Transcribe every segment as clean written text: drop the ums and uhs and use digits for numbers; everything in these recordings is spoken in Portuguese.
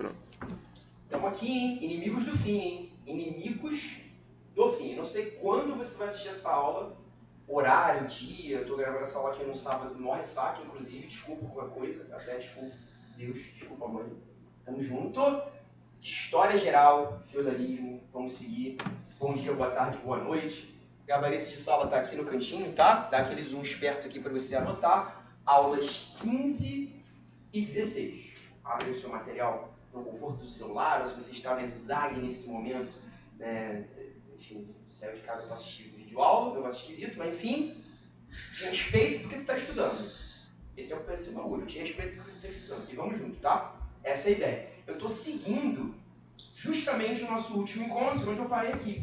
Pronto. Estamos aqui, hein? Inimigos do fim, hein? Inimigos do fim. Eu não sei quando você vai assistir essa aula, horário, dia. Eu estou gravando essa aula aqui no sábado, no ressaca, inclusive. Desculpa qualquer coisa, até desculpa Deus, desculpa mãe. Tamo junto. História geral, feudalismo, vamos seguir. Bom dia, boa tarde, boa noite. O gabarito de sala está aqui no cantinho, tá? Dá aquele zoom esperto aqui para você anotar. Aulas 15 e 16. Abre o seu material no conforto do celular, ou se você está no ESAG nesse momento, enfim, saiu de casa para assistir vídeo aula, um negócio esquisito, mas enfim, te respeito porque tu está estudando. Esse é o bagulho, te respeito porque você está estudando. E vamos junto, tá? Essa é a ideia. Eu estou seguindo justamente o nosso último encontro, onde eu parei aqui.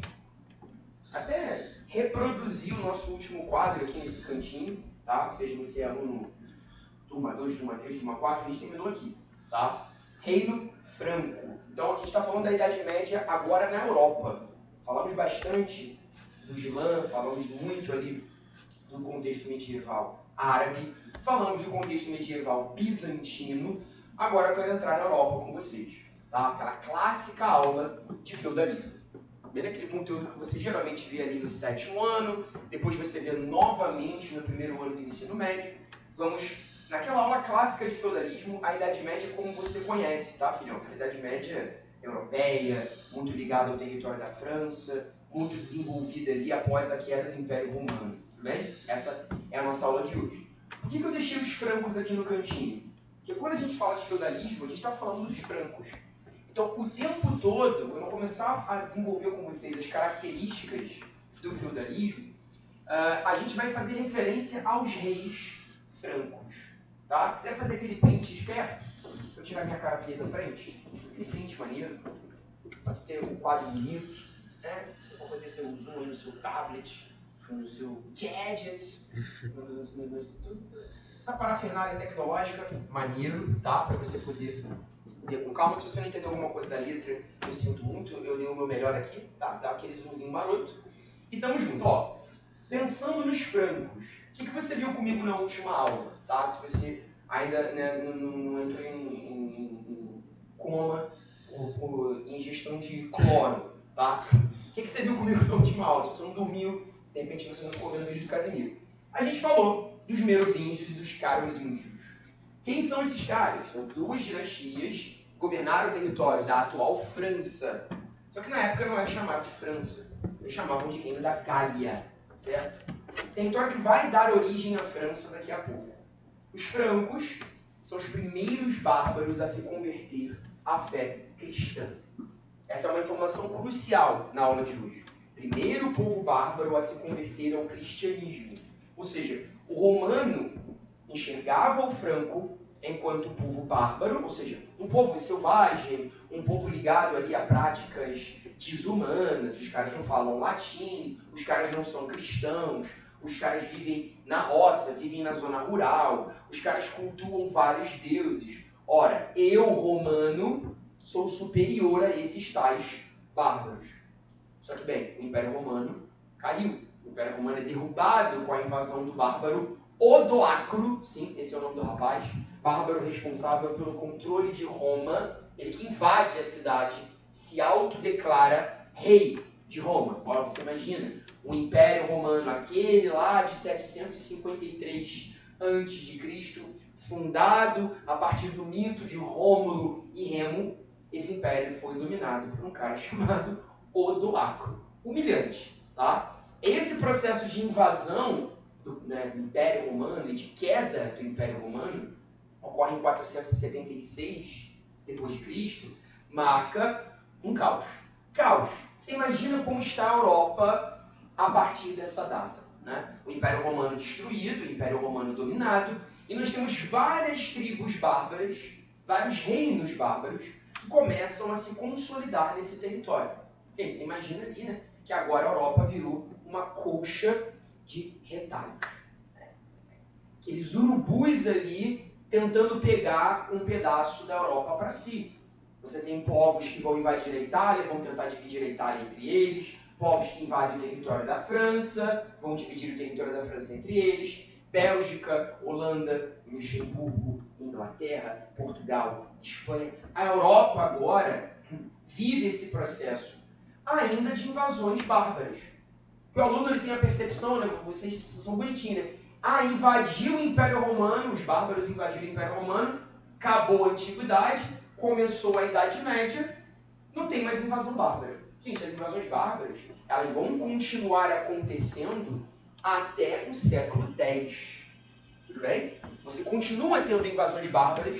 Até reproduzir o nosso último quadro aqui nesse cantinho, tá? Seja você é aluno turma 2, turma 3, turma 4, a gente terminou aqui, tá? Reino Franco. Então, a gente está falando da Idade Média agora na Europa. Falamos bastante do Islã, falamos muito ali do contexto medieval árabe, falamos do contexto medieval bizantino. Agora eu quero entrar na Europa com vocês, tá? Aquela clássica aula de feudalismo. Bem aquele conteúdo que você geralmente vê ali no 7º ano, depois você vê novamente no 1º ano do ensino médio. Vamos naquela aula clássica de feudalismo, a Idade Média como você conhece, tá, filhão? A Idade Média europeia, muito ligada ao território da França, muito desenvolvida ali após a queda do Império Romano, tudo bem? Essa é a nossa aula de hoje. Por que eu deixei os francos aqui no cantinho? Porque quando a gente fala de feudalismo, a gente está falando dos francos. Então, o tempo todo, quando eu começar a desenvolver com vocês as características do feudalismo, a gente vai fazer referência aos reis francos. Tá? Quiser fazer aquele print esperto, eu tirar minha cara feia da frente, aquele print maneiro, para ter um quadro bonito, né? Você vai poder ter um zoom aí no seu tablet, no seu gadget, essa parafernália tecnológica, maneiro, tá? Para você poder ver com calma. Se você não entendeu alguma coisa da letra, eu sinto muito, eu dei o meu melhor aqui, tá? Dá aquele zoomzinho maroto. E tamo junto, ó. Pensando nos francos, o que você viu comigo na última aula, tá? Se você ainda não entrou em coma ou em ingestão de cloro, tá? O que você viu comigo na última aula? Se você não dormiu, de repente você não ficou vendo o vídeo do Casimiro. A gente falou dos merovingios e dos carolíngios. Quem são esses caras? São duas dinastias que governaram o território da atual França. Só que na época não era chamado de França. Eles chamavam de Reino da Gália, certo? Território que vai dar origem à França daqui a pouco. Os francos são os primeiros bárbaros a se converter à fé cristã. Essa é uma informação crucial na aula de hoje. Primeiro povo bárbaro a se converter ao cristianismo. Ou seja, o romano enxergava o franco enquanto um povo bárbaro, ou seja, um povo selvagem, um povo ligado ali a práticas desumanas. Os caras não falam latim, os caras não são cristãos, os caras vivem na roça, vivem na zona rural, os caras cultuam vários deuses. Ora, eu, romano, sou superior a esses tais bárbaros. Só que, bem, o Império Romano caiu. O Império Romano é derrubado com a invasão do bárbaro Odoacro, sim, esse é o nome do rapaz, bárbaro responsável pelo controle de Roma, ele que invade a cidade, se autodeclara rei de Roma. Olha, você imagina, o Império Romano, aquele lá de 753 a.C., fundado a partir do mito de Rômulo e Remo, esse império foi dominado por um cara chamado Odoacro. Humilhante, tá? Esse processo de invasão do Império Romano e de queda do Império Romano ocorre em 476 d.C., marca um caos. Caos. Você imagina como está a Europa a partir dessa data, né? O Império Romano destruído, o Império Romano dominado, e nós temos várias tribos bárbaras, vários reinos bárbaros, que começam a se consolidar nesse território. Gente, você imagina ali, né, que agora a Europa virou uma colcha de retalhos. Aqueles urubus ali tentando pegar um pedaço da Europa para si. Você tem povos que vão invadir a Itália, vão tentar dividir a Itália entre eles, povos que invadem o território da França, vão dividir o território da França entre eles, Bélgica, Holanda, Luxemburgo, Inglaterra, Portugal, Espanha. A Europa agora vive esse processo ainda de invasões bárbaras. Porque o aluno ele tem a percepção, né, vocês são bonitinhos, né? Invadiu o Império Romano, os bárbaros invadiram o Império Romano, acabou a Antiguidade, começou a Idade Média, não tem mais invasão bárbara. Gente, as invasões bárbaras, elas vão continuar acontecendo até o século X. Tudo bem? Você continua tendo invasões bárbaras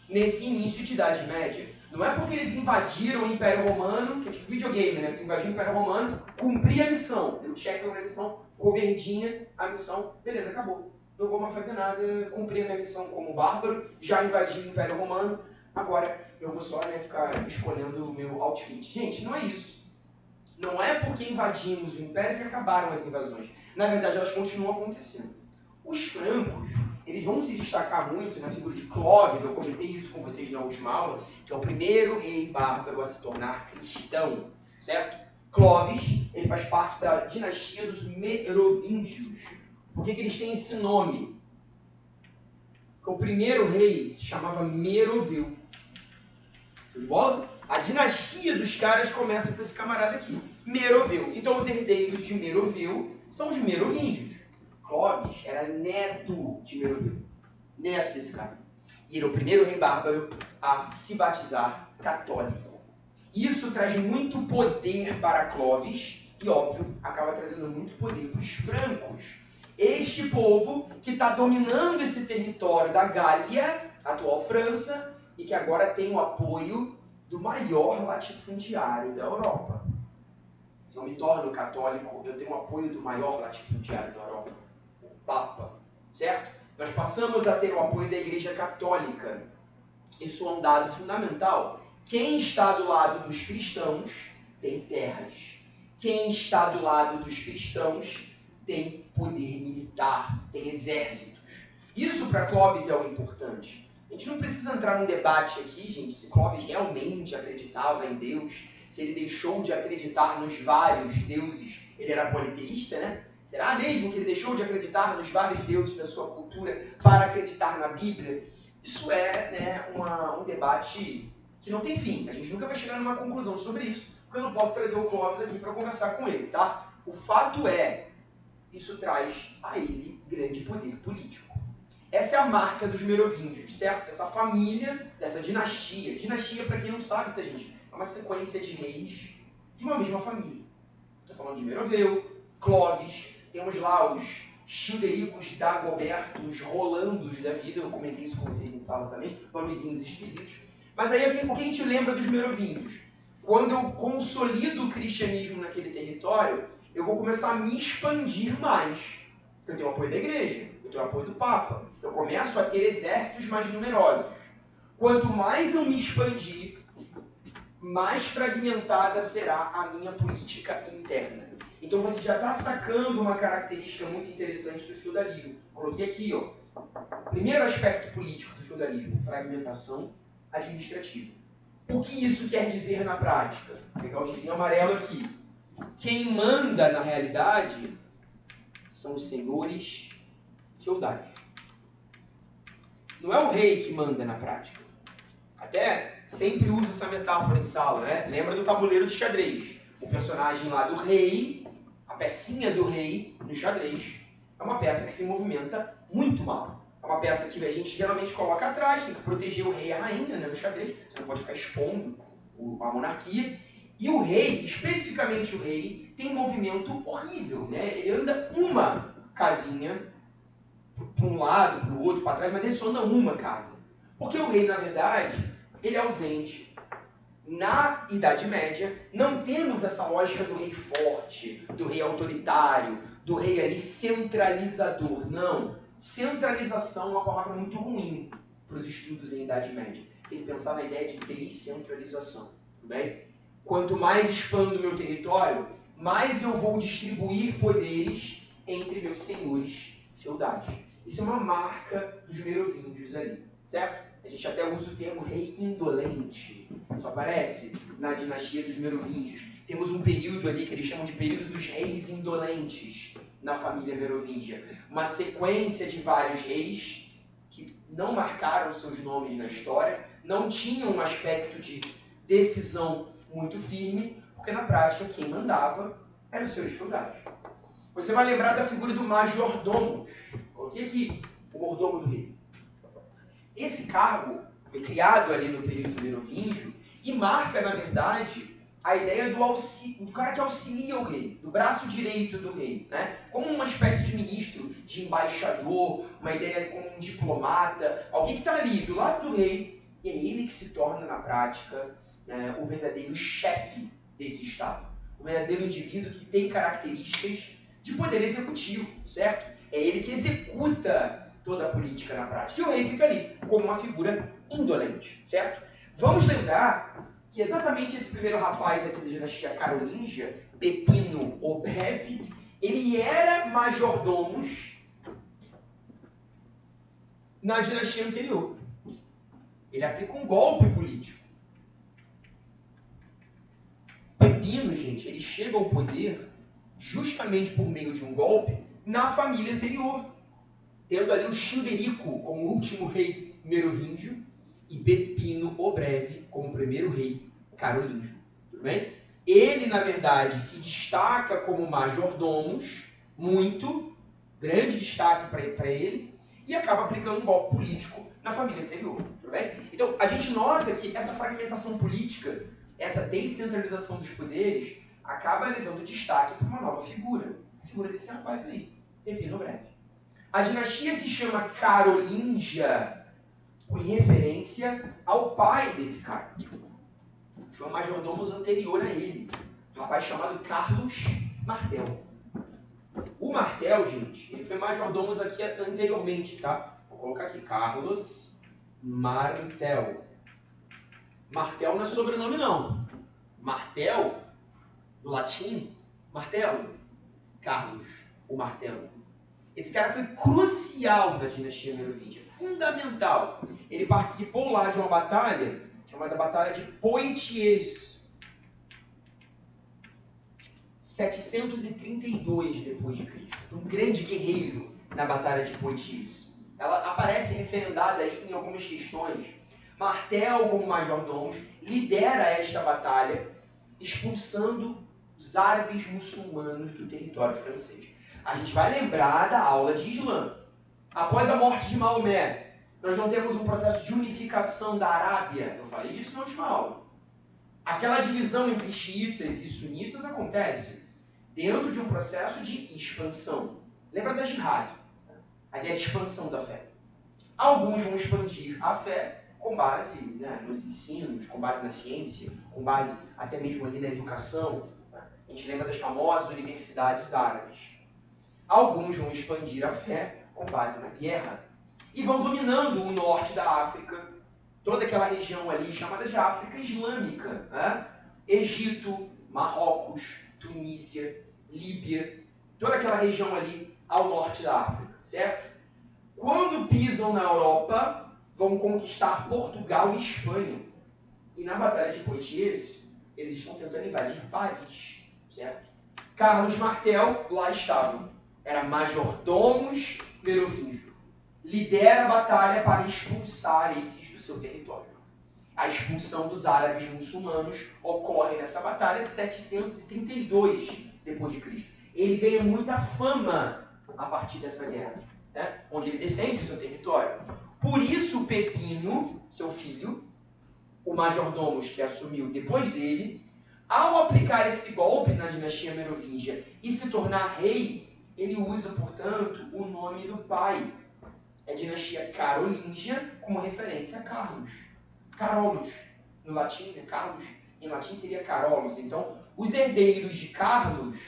nesse início de Idade Média. Não é porque eles invadiram o Império Romano, que é tipo videogame, né? Tu invadiu o Império Romano, cumpri a missão, deu check na missão, ficou verdinha a missão, beleza, acabou. Não vou mais fazer nada, cumpri a minha missão como bárbaro, já invadi o Império Romano, agora eu vou só ficar escolhendo o meu outfit. Gente, não é isso. Não é porque invadimos o Império que acabaram as invasões. Na verdade, elas continuam acontecendo. Os francos, eles vão se destacar muito na figura de Clovis, eu comentei isso com vocês na última aula, que é o primeiro rei bárbaro a se tornar cristão, certo? Clovis, ele faz parte da dinastia dos Merovingios. Por que eles têm esse nome? Porque o primeiro rei se chamava Meroveu. Show de bola? A dinastia dos caras começa com esse camarada aqui, Meroveu. Então os herdeiros de Meroveu são os Merovingios. Clovis era neto de Meroveu, neto desse cara. E ele é o primeiro rei bárbaro a se batizar católico. Isso traz muito poder para Clovis e, óbvio, acaba trazendo muito poder para os francos. Este povo que está dominando esse território da Gália, atual França, e que agora tem o apoio do maior latifundiário da Europa. Se eu me torno católico, eu tenho o apoio do maior latifundiário da Europa, o Papa, certo? Nós passamos a ter o apoio da Igreja Católica. Isso é um dado fundamental. Quem está do lado dos cristãos tem terras. Quem está do lado dos cristãos tem poder militar, tem exércitos. Isso para Clovis é o importante. A gente não precisa entrar num debate aqui, gente, se Clovis realmente acreditava em Deus, se ele deixou de acreditar nos vários deuses. Ele era politeísta, né? Será mesmo que ele deixou de acreditar nos vários deuses da sua cultura para acreditar na Bíblia? Isso é um debate que não tem fim. A gente nunca vai chegar numa conclusão sobre isso, porque eu não posso trazer o Clovis aqui para conversar com ele, tá? O fato é, isso traz a ele grande poder político. Essa é a marca dos Merovingios, certo? Dessa família, dessa dinastia. Dinastia, para quem não sabe, tá, gente? É uma sequência de reis de uma mesma família. Estou falando de Meroveu, Clovis, temos lá os Childericos, Dagobertos, Rolandos da vida, eu comentei isso com vocês em sala também, nomezinhos esquisitos. Mas aí o que a gente lembra dos Merovingios? Quando eu consolido o cristianismo naquele território, eu vou começar a me expandir mais. Eu tenho o apoio da igreja, eu tenho o apoio do Papa, eu começo a ter exércitos mais numerosos. Quanto mais eu me expandir, mais fragmentada será a minha política interna. Então você já está sacando uma característica muito interessante do feudalismo. Coloquei aqui, ó. Primeiro aspecto político do feudalismo, fragmentação administrativa. O que isso quer dizer na prática? Vou pegar o gizinho amarelo aqui. Quem manda na realidade são os senhores feudais. Não é o rei que manda na prática. Até sempre uso essa metáfora em sala, né? Lembra do tabuleiro de xadrez. O personagem lá do rei, a pecinha do rei no xadrez, é uma peça que se movimenta muito mal. É uma peça que a gente geralmente coloca atrás, tem que proteger o rei e a rainha, né, no xadrez. Você não pode ficar expondo a monarquia. E o rei, especificamente o rei, tem um movimento horrível, né? Ele anda uma casinha para um lado, para o outro, para trás, mas ele só anda uma casa. Porque o rei, na verdade, ele é ausente. Na Idade Média, não temos essa lógica do rei forte, do rei autoritário, do rei ali centralizador. Não. Centralização é uma palavra muito ruim para os estudos em Idade Média. Você tem que pensar na ideia de descentralização. Tudo bem? Quanto mais expando o meu território, mais eu vou distribuir poderes entre meus senhores feudais. Isso é uma marca dos Merovingios ali, certo? A gente até usa o termo rei indolente. Isso aparece na dinastia dos Merovingios. Temos um período ali que eles chamam de período dos reis indolentes na família merovingia. Uma sequência de vários reis que não marcaram seus nomes na história, não tinham um aspecto de decisão muito firme, porque na prática quem mandava eram os senhores feudais. Você vai lembrar da figura do majordomus. Coloquei aqui o mordomo do rei. Esse cargo foi criado ali no período merovingio e marca, na verdade, a ideia do cara que auxilia o rei, do braço direito do rei, né? Como uma espécie de ministro, de embaixador, uma ideia como um diplomata, alguém que está ali do lado do rei, e é ele que se torna, na prática, o verdadeiro chefe desse Estado. O verdadeiro indivíduo que tem características de poder executivo, certo? É ele que executa toda a política na prática. E o rei fica ali, como uma figura indolente, certo? Vamos lembrar que exatamente esse primeiro rapaz aqui da dinastia carolíngia, Pepino o Breve, ele era majordomus na dinastia anterior. Ele aplica um golpe político. Pepino, gente, ele chega ao poder justamente por meio de um golpe na família anterior, tendo ali o Childerico como último rei merovingio e Pepino o Breve como primeiro rei carolíngio. Tudo bem? Ele, na verdade, se destaca como majordomus, muito grande destaque para ele, e acaba aplicando um golpe político na família anterior. Tudo bem? Então, a gente nota que essa fragmentação política, essa descentralização dos poderes, acaba levando destaque para uma nova figura. A figura desse rapaz aí, Pepino Breve. A dinastia se chama Carolíngia em referência ao pai desse cara. Foi um majordomo anterior a ele, um rapaz chamado Carlos Martel. O Martel, gente, ele foi majordomo aqui anteriormente, tá? Vou colocar aqui, Carlos Martel. Martel não é sobrenome, não. Martel, do latim, martelo. Carlos, o martelo. Esse cara foi crucial na dinastia merovingia, fundamental. Ele participou lá de uma batalha, chamada Batalha de Poitiers. 732 depois de Cristo. Foi um grande guerreiro na Batalha de Poitiers. Ela aparece referendada aí em algumas questões. Martel, como majordomos, lidera esta batalha, expulsando os árabes muçulmanos do território francês. A gente vai lembrar da aula de Islã. Após a morte de Maomé, nós não temos um processo de unificação da Arábia. Eu falei disso na última aula. Aquela divisão entre xiitas e sunitas acontece dentro de um processo de expansão. Lembra da jihad? A ideia de expansão da fé. Alguns vão expandir a fé com base nos ensinos, com base na ciência, com base até mesmo ali na educação. A gente lembra das famosas universidades árabes. Alguns vão expandir a fé com base na guerra e vão dominando o norte da África, toda aquela região ali chamada de África Islâmica, né? Egito, Marrocos, Tunísia, Líbia, toda aquela região ali ao norte da África, certo? Quando pisam na Europa, vão conquistar Portugal e Espanha. E na Batalha de Poitiers, eles estão tentando invadir Paris, certo? Carlos Martel lá estava. Era majordomos merovingio. Lidera a batalha para expulsar esses do seu território. A expulsão dos árabes muçulmanos ocorre nessa batalha 732 depois de Cristo. Ele ganha muita fama a partir dessa guerra, né? Onde ele defende o seu território. Por isso Pepino, seu filho, o majordomos que assumiu depois dele, ao aplicar esse golpe na dinastia merovingia e se tornar rei, ele usa, portanto, o nome do pai. É dinastia carolíngia como referência a Carlos. Carolus, no latim, né? Carlos, em latim seria Carolus. Então, os herdeiros de Carlos,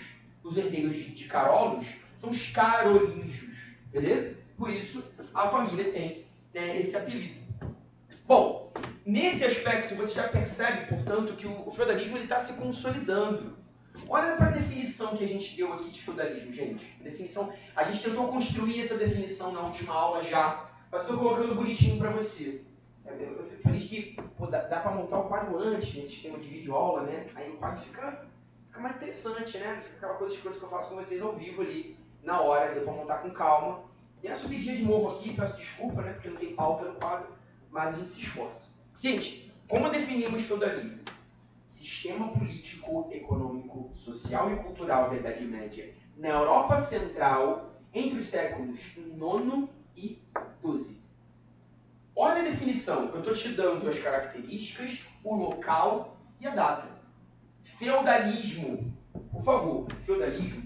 os herdeiros de Carolus, são os carolíngios, beleza? Por isso, a família tem, né, esse apelido. Bom, nesse aspecto, você já percebe, portanto, que o feudalismo está se consolidando. Olha para a definição que a gente deu aqui de feudalismo, gente. A gente tentou construir essa definição na última aula já, mas eu estou colocando bonitinho para você. Eu fico feliz que dá para montar o quadro antes, nesse sistema de videoaula, né? Aí o quadro fica mais interessante, né? Fica aquela coisa escrota que eu faço com vocês ao vivo ali, na hora, deu para montar com calma. E a subidinha de morro aqui, peço desculpa, né, porque não tem pauta no quadro, mas a gente se esforça. Gente, como definimos feudalismo? Sistema político, econômico, social e cultural da Idade Média na Europa Central entre os séculos IX e XII. Olha a definição, eu estou te dando as características, o local e a data. Feudalismo, por favor, feudalismo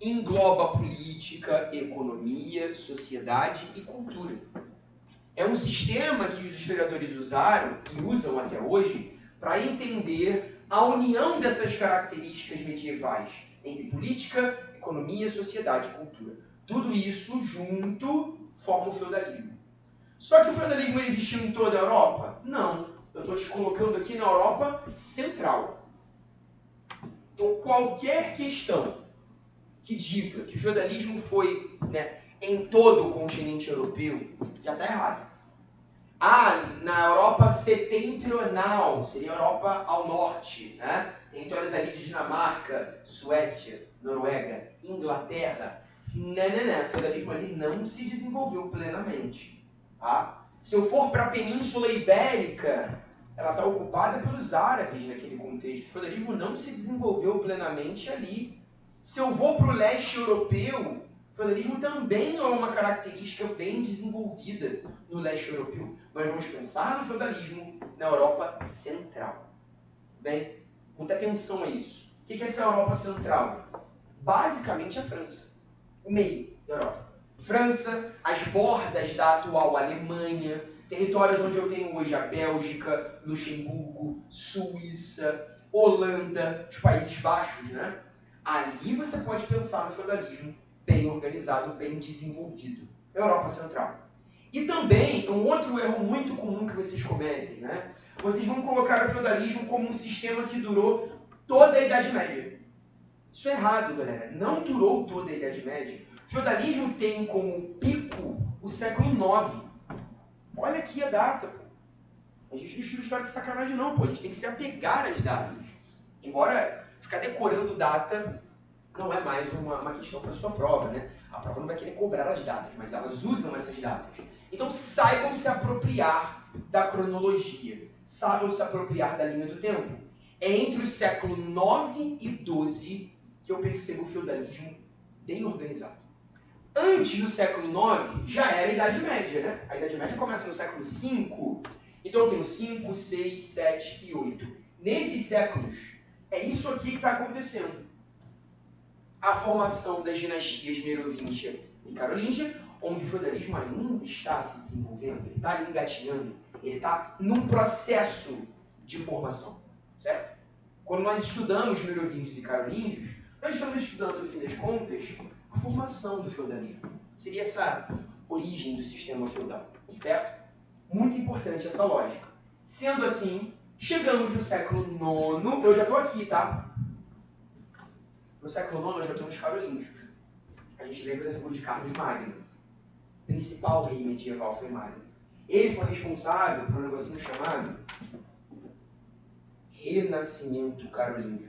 engloba política, economia, sociedade e cultura. É um sistema que os historiadores usaram e usam até hoje para entender a união dessas características medievais entre política, economia, sociedade e cultura. Tudo isso junto forma o feudalismo. Só que o feudalismo existiu em toda a Europa? Não. Eu estou te colocando aqui na Europa Central. Então, qualquer questão que diga que o feudalismo foi, né, em todo o continente europeu, já está errado. Na Europa setentrional, seria a Europa ao norte, né? Territórios ali de Dinamarca, Suécia, Noruega, Inglaterra. Não. O feudalismo ali não se desenvolveu plenamente. Tá? Se eu for para a Península Ibérica, ela está ocupada pelos árabes naquele contexto. O feudalismo não se desenvolveu plenamente ali. Se eu vou para o leste europeu, o feudalismo também é uma característica bem desenvolvida no leste europeu. Nós vamos pensar no feudalismo na Europa Central. Bem, muita atenção a isso. O que é essa Europa Central? Basicamente a França. O meio da Europa. França, as bordas da atual Alemanha, territórios onde eu tenho hoje a Bélgica, Luxemburgo, Suíça, Holanda, os Países Baixos, né? Ali você pode pensar no feudalismo bem organizado, bem desenvolvido. Europa Central. E também, um outro erro muito comum que vocês cometem, né? Vocês vão colocar o feudalismo como um sistema que durou toda a Idade Média. Isso é errado, galera. Não durou toda a Idade Média. O feudalismo tem como pico o século IX. Olha aqui a data, pô. A gente não estuda história de sacanagem não, pô. A gente tem que se apegar às datas. Embora ficar decorando data não é mais uma questão para a sua prova, né? A prova não vai querer cobrar as datas, mas elas usam essas datas. Então saibam se apropriar da cronologia. Saibam se apropriar da linha do tempo. É entre o século IX e XII que eu percebo o feudalismo bem organizado. Antes do século IX, já era a Idade Média, né? A Idade Média começa no século V, então eu tenho 5, 6, 7 e 8. Nesses séculos, é isso aqui que está acontecendo. A formação das dinastias Merovíngia e Carolíngia, onde o feudalismo ainda está se desenvolvendo, ele está ali engatinhando, ele está num processo de formação, certo? Quando nós estudamos Merovingios e Carolíngios, nós estamos estudando, no fim das contas, a formação do feudalismo. Seria essa origem do sistema feudal, certo? Muito importante essa lógica. Sendo assim, chegamos no século IX, eu já estou aqui, tá? No século IX, nós já estamos nos Carolíngios. A gente lembra da figura de Carlos Magno. O principal rei medieval foi Magno. Ele foi responsável por um negocinho chamado Renascimento Carolíngio.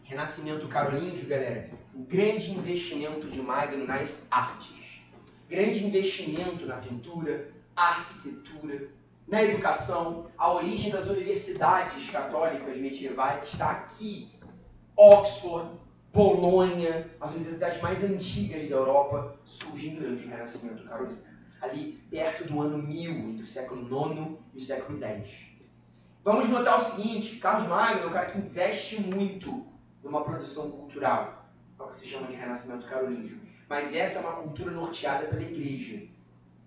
Renascimento Carolíngio, galera, o grande investimento de Magno nas artes. Grande investimento na pintura, arquitetura, na educação. A origem das universidades católicas medievais está aqui. Oxford, Bolonha, as universidades mais antigas da Europa surgem durante o Renascimento Carolíngio. Ali perto do ano 1000, entre o século IX e o século X. Vamos notar o seguinte, Carlos Magno é um cara que investe muito numa produção cultural, é o que se chama de Renascimento Carolíngio. Mas essa é uma cultura norteada pela Igreja,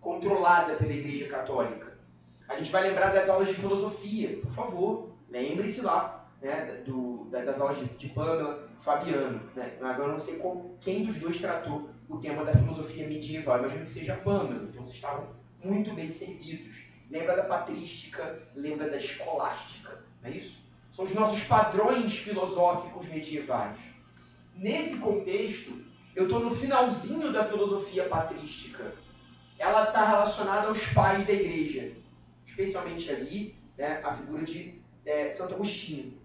controlada pela Igreja Católica. A gente vai lembrar das aulas de filosofia, por favor, lembre-se lá, né, das aulas de Pamela, Fabiano. Né? Agora eu não sei quem dos dois tratou o tema da filosofia medieval, imagino que seja Pamela, então vocês estavam muito bem servidos. Lembra da patrística, lembra da escolástica, não é isso? São os nossos padrões filosóficos medievais. Nesse contexto, eu estou no finalzinho da filosofia patrística. Ela está relacionada aos pais da igreja, especialmente ali, né, a figura de Santo Agostinho.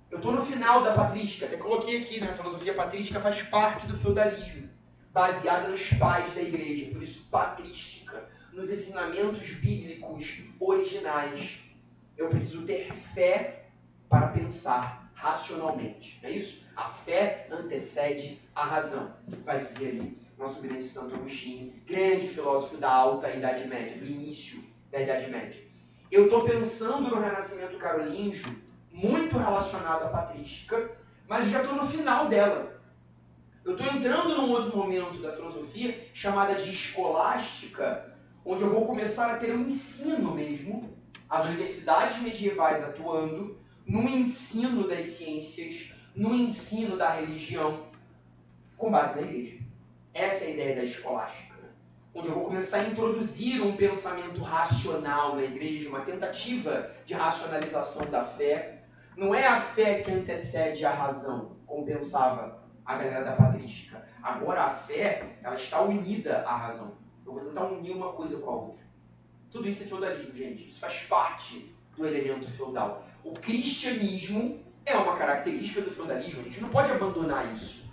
Eu estou no final da patrística, até coloquei aqui, né, a filosofia patrística faz parte do feudalismo, baseada nos pais da igreja, por isso patrística, nos ensinamentos bíblicos originais. Eu preciso ter fé para pensar racionalmente, não é isso? A fé antecede a razão, vai dizer ali nosso grande Santo Agostinho, grande filósofo da alta Idade Média, do início da Idade Média. Eu estou pensando no Renascimento carolíngio, muito relacionado à patrística, mas eu já estou no final dela. Eu estou entrando num outro momento da filosofia, chamada de escolástica, onde eu vou começar a ter um ensino mesmo, as universidades medievais atuando, no ensino das ciências, no ensino da religião, com base na igreja. Essa é a ideia da escolástica, né? Onde eu vou começar a introduzir um pensamento racional na igreja, uma tentativa de racionalização da fé. Não é a fé que antecede a razão, como pensava a galera da patrística. Agora a fé, ela está unida à razão. Eu vou tentar unir uma coisa com a outra. Tudo isso é feudalismo, gente. Isso faz parte do elemento feudal. O cristianismo é uma característica do feudalismo. A gente não pode abandonar isso.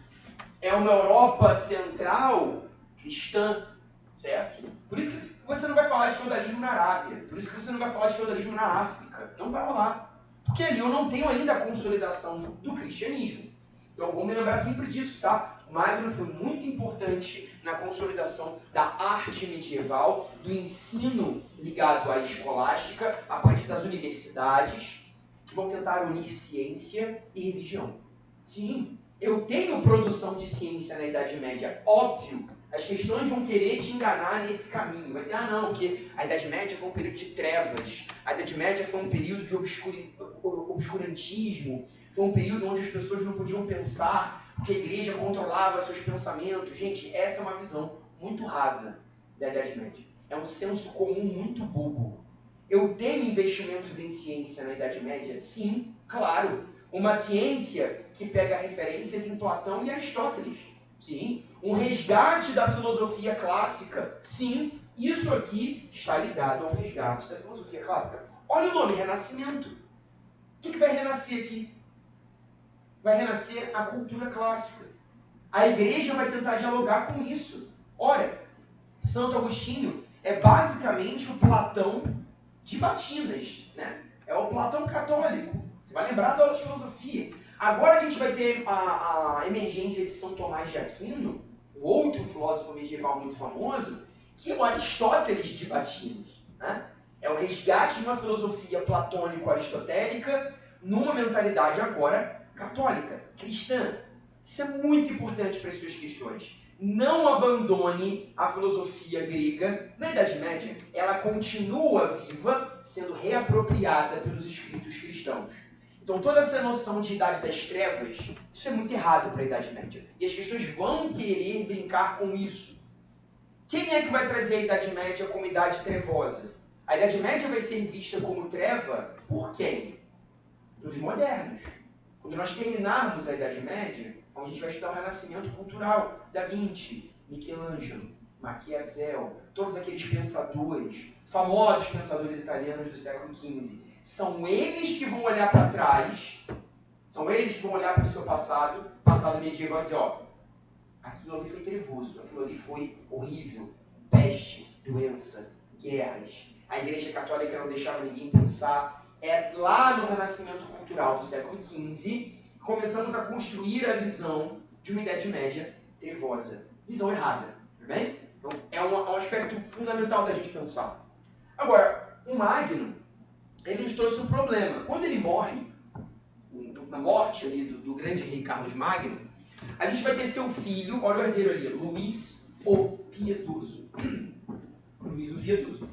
É uma Europa central cristã, certo? Por isso que você não vai falar de feudalismo na Arábia. Por isso que você não vai falar de feudalismo na África. Não vai rolar. Porque ali eu não tenho ainda a consolidação do cristianismo. Então vamos lembrar sempre disso, tá? O Magno foi muito importante na consolidação da arte medieval, do ensino ligado à escolástica, a partir das universidades, que vão tentar unir ciência e religião. Sim, eu tenho produção de ciência na Idade Média, óbvio. As questões vão querer te enganar nesse caminho. Vai dizer, não, porque a Idade Média foi um período de trevas, a Idade Média foi um período de obscurantismo, foi um período onde as pessoas não podiam pensar, porque a igreja controlava seus pensamentos. Gente, essa é uma visão muito rasa da Idade Média. É um senso comum muito bobo. Eu tenho investimentos em ciência na Idade Média? Sim, claro. Uma ciência que pega referências em Platão e Aristóteles. Sim. Um resgate da filosofia clássica. Sim. Isso aqui está ligado ao resgate da filosofia clássica. Olha o nome, Renascimento. O que vai renascer aqui? Vai renascer a cultura clássica. A igreja vai tentar dialogar com isso. Ora, Santo Agostinho é basicamente o Platão de Batinas, né? É o Platão católico. Você vai lembrar da aula de filosofia. Agora a gente vai ter a emergência de São Tomás de Aquino, um outro filósofo medieval muito famoso, que é o Aristóteles de Batinas, né? É o resgate de uma filosofia platônico-aristotélica numa mentalidade agora católica, cristã. Isso é muito importante para as suas questões. Não abandone a filosofia grega na Idade Média. Ela continua viva, sendo reapropriada pelos escritos cristãos. Então toda essa noção de Idade das Trevas, isso é muito errado para a Idade Média. E as questões vão querer brincar com isso. Quem é que vai trazer a Idade Média como Idade Trevosa? A Idade Média vai ser vista como treva por quem? Pelos modernos. Quando nós terminarmos a Idade Média, a gente vai estudar o Renascimento cultural, Da Vinci, Michelangelo, Maquiavel, todos aqueles pensadores, famosos pensadores italianos do século XV. São eles que vão olhar para trás, são eles que vão olhar para o seu passado, passado medieval, e dizer, ó, aquilo ali foi trevoso, aquilo ali foi horrível, peste, doença, guerras. A Igreja Católica não deixava ninguém pensar. É lá no Renascimento cultural do século XV que começamos a construir a visão de uma Idade Média trevosa. Visão errada, tudo bem? Então é um aspecto fundamental da gente pensar. Agora, o Magno, ele nos trouxe um problema. Quando ele morre, na morte ali do grande rei Carlos Magno, a gente vai ter seu filho, olha o herdeiro ali, Luís o Piedoso. Luís o Piedoso.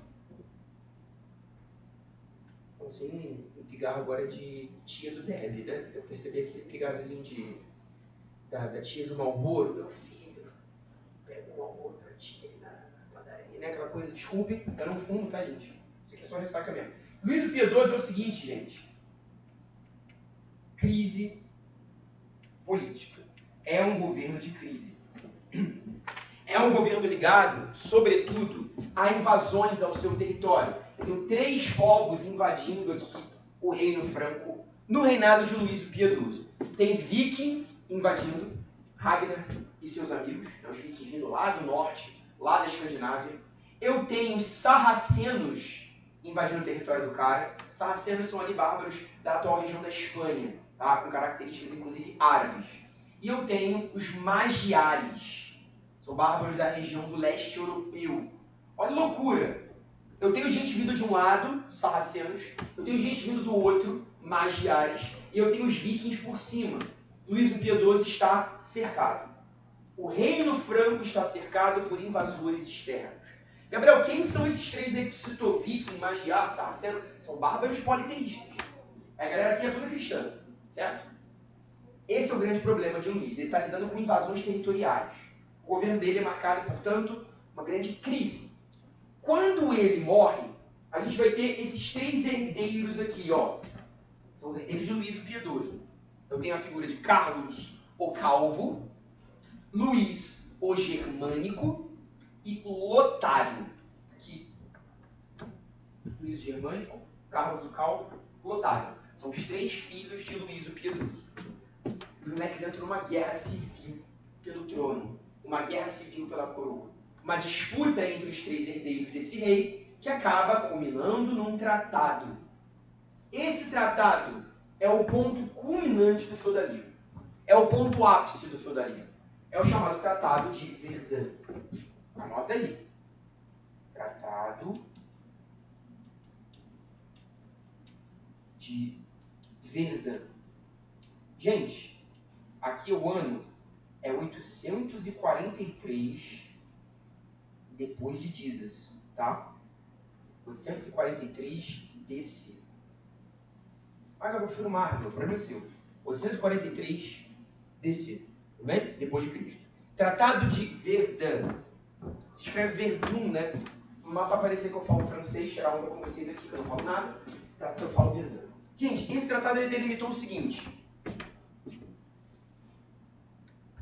Então, assim, o pigarro agora é de tia do Deb, né? Eu percebi aquele pigarrozinho da tia do Marlboro. Meu filho, pega um Marlboro pra tia ali na padaria, né? Aquela coisa, desculpe, eu não fumo, tá, gente? Isso aqui é só ressaca mesmo. Luís o Piedoso é o seguinte, gente. Crise política. É um governo de crise. É um governo ligado, sobretudo, a invasões ao seu território. eu tenho 3 povos invadindo aqui o reino franco no reinado de Luís o Piedoso. Tem viking invadindo, Ragnar e seus amigos, os vikings vindo lá do norte, lá da Escandinávia. Eu tenho sarracenos invadindo o território do cara. Sarracenos são ali bárbaros da atual região da Espanha, tá? Com características inclusive árabes. E eu tenho os magiares, são bárbaros da região do leste europeu. Olha que loucura! Eu tenho gente vindo de um lado, sarracenos, eu tenho gente vindo do outro, magiares, e eu tenho os vikings por cima. Luís o Piedoso está cercado. O reino franco está cercado por invasores externos. Gabriel, quem são esses 3 aí que tu citou? Viking, magiar, sarraceno? São bárbaros politeístas. A galera aqui é toda cristã, certo? Esse é o grande problema de Luís. Ele está lidando com invasões territoriais. O governo dele é marcado, portanto, uma grande crise. Quando ele morre, a gente vai ter esses 3 herdeiros aqui, ó. São os herdeiros de Luís o Piedoso. Eu tenho a figura de Carlos o Calvo, Luís o Germânico e Lotário. Aqui. Luís o Germânico, Carlos o Calvo, Lotário. São os 3 filhos de Luís o Piedoso. Os moleques entram numa guerra civil pelo trono, uma guerra civil pela coroa. Uma disputa entre os 3 herdeiros desse rei que acaba culminando num tratado. Esse tratado é o ponto culminante do feudalismo. É o ponto ápice do feudalismo. É o chamado Tratado de Verdun. Anota aí. Tratado de Verdun. Gente, aqui o ano é 843 depois de Jesus, tá? 843 desse. Ah, eu prefiro Marvel, o problema é seu. 843 desse, tudo bem? Depois de Cristo. Tratado de Verdun. Se escreve Verdun, né? Mas para parecer que eu falo francês, tirar onda com vocês aqui que eu não falo nada, eu falo Verdun. Gente, esse tratado ele delimitou o seguinte.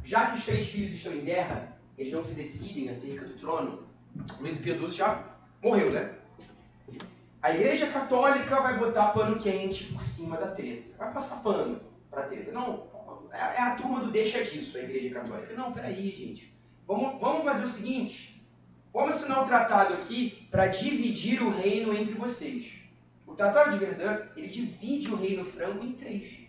Já que os 3 filhos estão em guerra, eles não se decidem acerca do trono, Luís o Piedoso já morreu, né? A Igreja Católica vai botar pano quente por cima da treta. Vai passar pano pra treta. Não, é a turma do deixa disso, a Igreja Católica. Não, peraí, gente. Vamos fazer o seguinte. Vamos assinar um tratado aqui para dividir o reino entre vocês. O Tratado de Verdun, ele divide o reino franco em 3.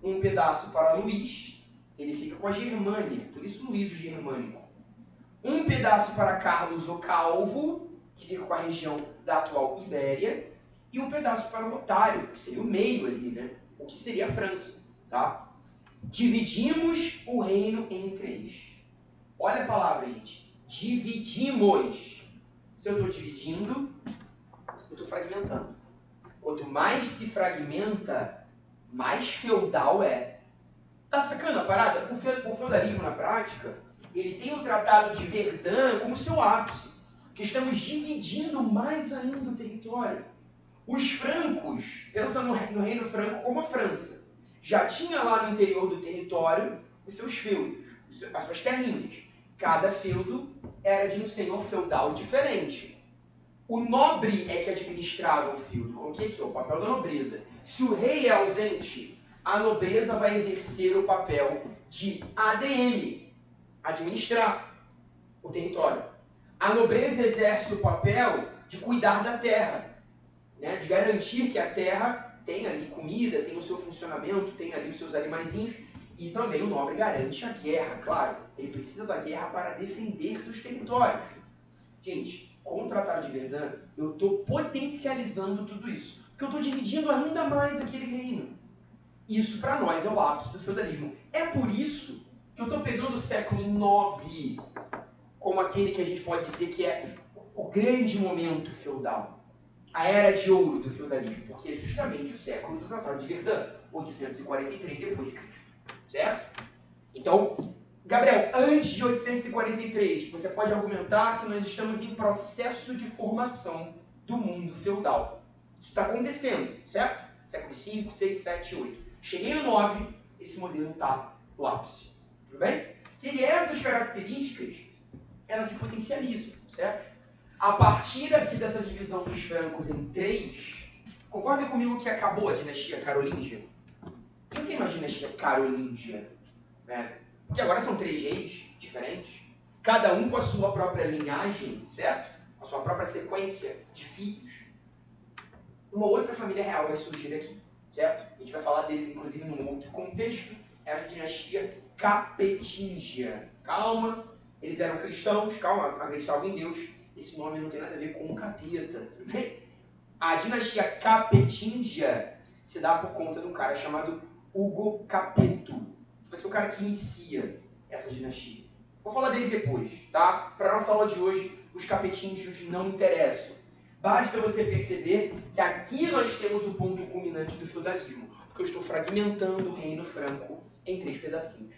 Um pedaço para Luís, ele fica com a Germânia, por isso Luís o Germânico. Um pedaço para Carlos o Calvo, que fica com a região da atual Ibéria, e um pedaço para Lotário, que seria o meio ali, né? O que seria a França, tá? Dividimos o reino em 3. Olha a palavra, gente. Dividimos. Se eu estou dividindo, eu estou fragmentando. Quanto mais se fragmenta, mais feudal é. Tá sacando a parada? O feudalismo, na prática, ele tem o Tratado de Verdun como seu ápice, que estamos dividindo mais ainda o território. Os francos, pensa no reino franco como a França, já tinha lá no interior do território os seus feudos, as suas terrinhas. Cada feudo era de um senhor feudal diferente. O nobre é que administrava o feudo. Com o que é o papel da nobreza? Se o rei é ausente, a nobreza vai exercer o papel de ADM, administrar o território. A nobreza exerce o papel de cuidar da terra, né? De garantir que a terra tem ali comida, tem o seu funcionamento, tem ali os seus animaizinhos, e também o nobre garante a guerra, claro. Ele precisa da guerra para defender seus territórios. Gente, com o Tratado de Verdun, eu estou potencializando tudo isso, porque eu estou dividindo ainda mais aquele reino. Isso para nós é o ápice do feudalismo. É por isso que eu estou pegando o século IX como aquele que a gente pode dizer que é o grande momento feudal. A era de ouro do feudalismo, porque é justamente o século do Tratado de Verdun, 843 depois de Cristo, certo? Então, Gabriel, antes de 843, você pode argumentar que nós estamos em processo de formação do mundo feudal. Isso está acontecendo, certo? Século 5, 6, 7, 8. Cheguei no 9, esse modelo está no ápice. Tudo bem? E essas características, elas se potencializam, certo? A partir aqui dessa divisão dos francos em 3, concordem comigo que acabou a dinastia carolíngia? Não tem mais dinastia carolíngia, né? Porque agora são 3 reis diferentes, cada um com a sua própria linhagem, certo? Com a sua própria sequência de filhos. Uma outra família real vai surgir aqui, certo? A gente vai falar deles, inclusive, num outro contexto. É a dinastia Capetingia. Calma, eles eram cristãos, calma, acreditavam em Deus. Esse nome não tem nada a ver com o capeta, tudo bem? A dinastia Capetingia se dá por conta de um cara chamado Hugo Capeto, que vai ser o cara que inicia essa dinastia. Vou falar dele depois, tá? Para a nossa aula de hoje, os capetingios não interessam. Basta você perceber que aqui nós temos o ponto culminante do feudalismo, porque eu estou fragmentando o reino franco em 3 pedacinhos.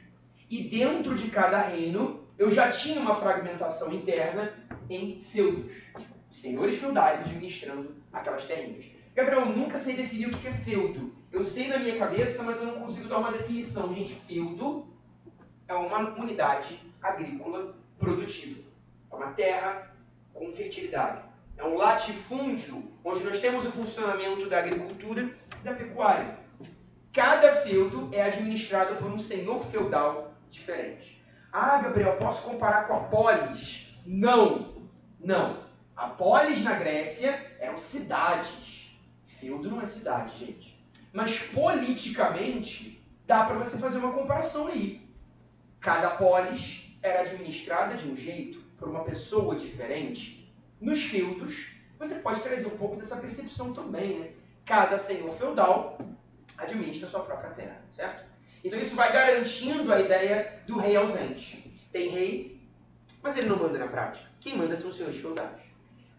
E dentro de cada reino, eu já tinha uma fragmentação interna em feudos. Os senhores feudais administrando aquelas terrinhas. Gabriel, eu nunca sei definir o que é feudo. Eu sei na minha cabeça, mas eu não consigo dar uma definição. Gente, feudo é uma unidade agrícola produtiva. É uma terra com fertilidade. É um latifúndio onde nós temos o funcionamento da agricultura e da pecuária. Cada feudo é administrado por um senhor feudal diferente. Ah, Gabriel, posso comparar com a polis? Não, não. A polis na Grécia eram cidades. Feudo não é cidade, gente. Mas politicamente, dá para você fazer uma comparação aí. Cada polis era administrada de um jeito, por uma pessoa diferente. Nos feudos, você pode trazer um pouco dessa percepção também, né? Cada senhor feudal administra a sua própria terra, certo? Então isso vai garantindo a ideia do rei ausente. Tem rei, mas ele não manda na prática. Quem manda são os senhores feudais.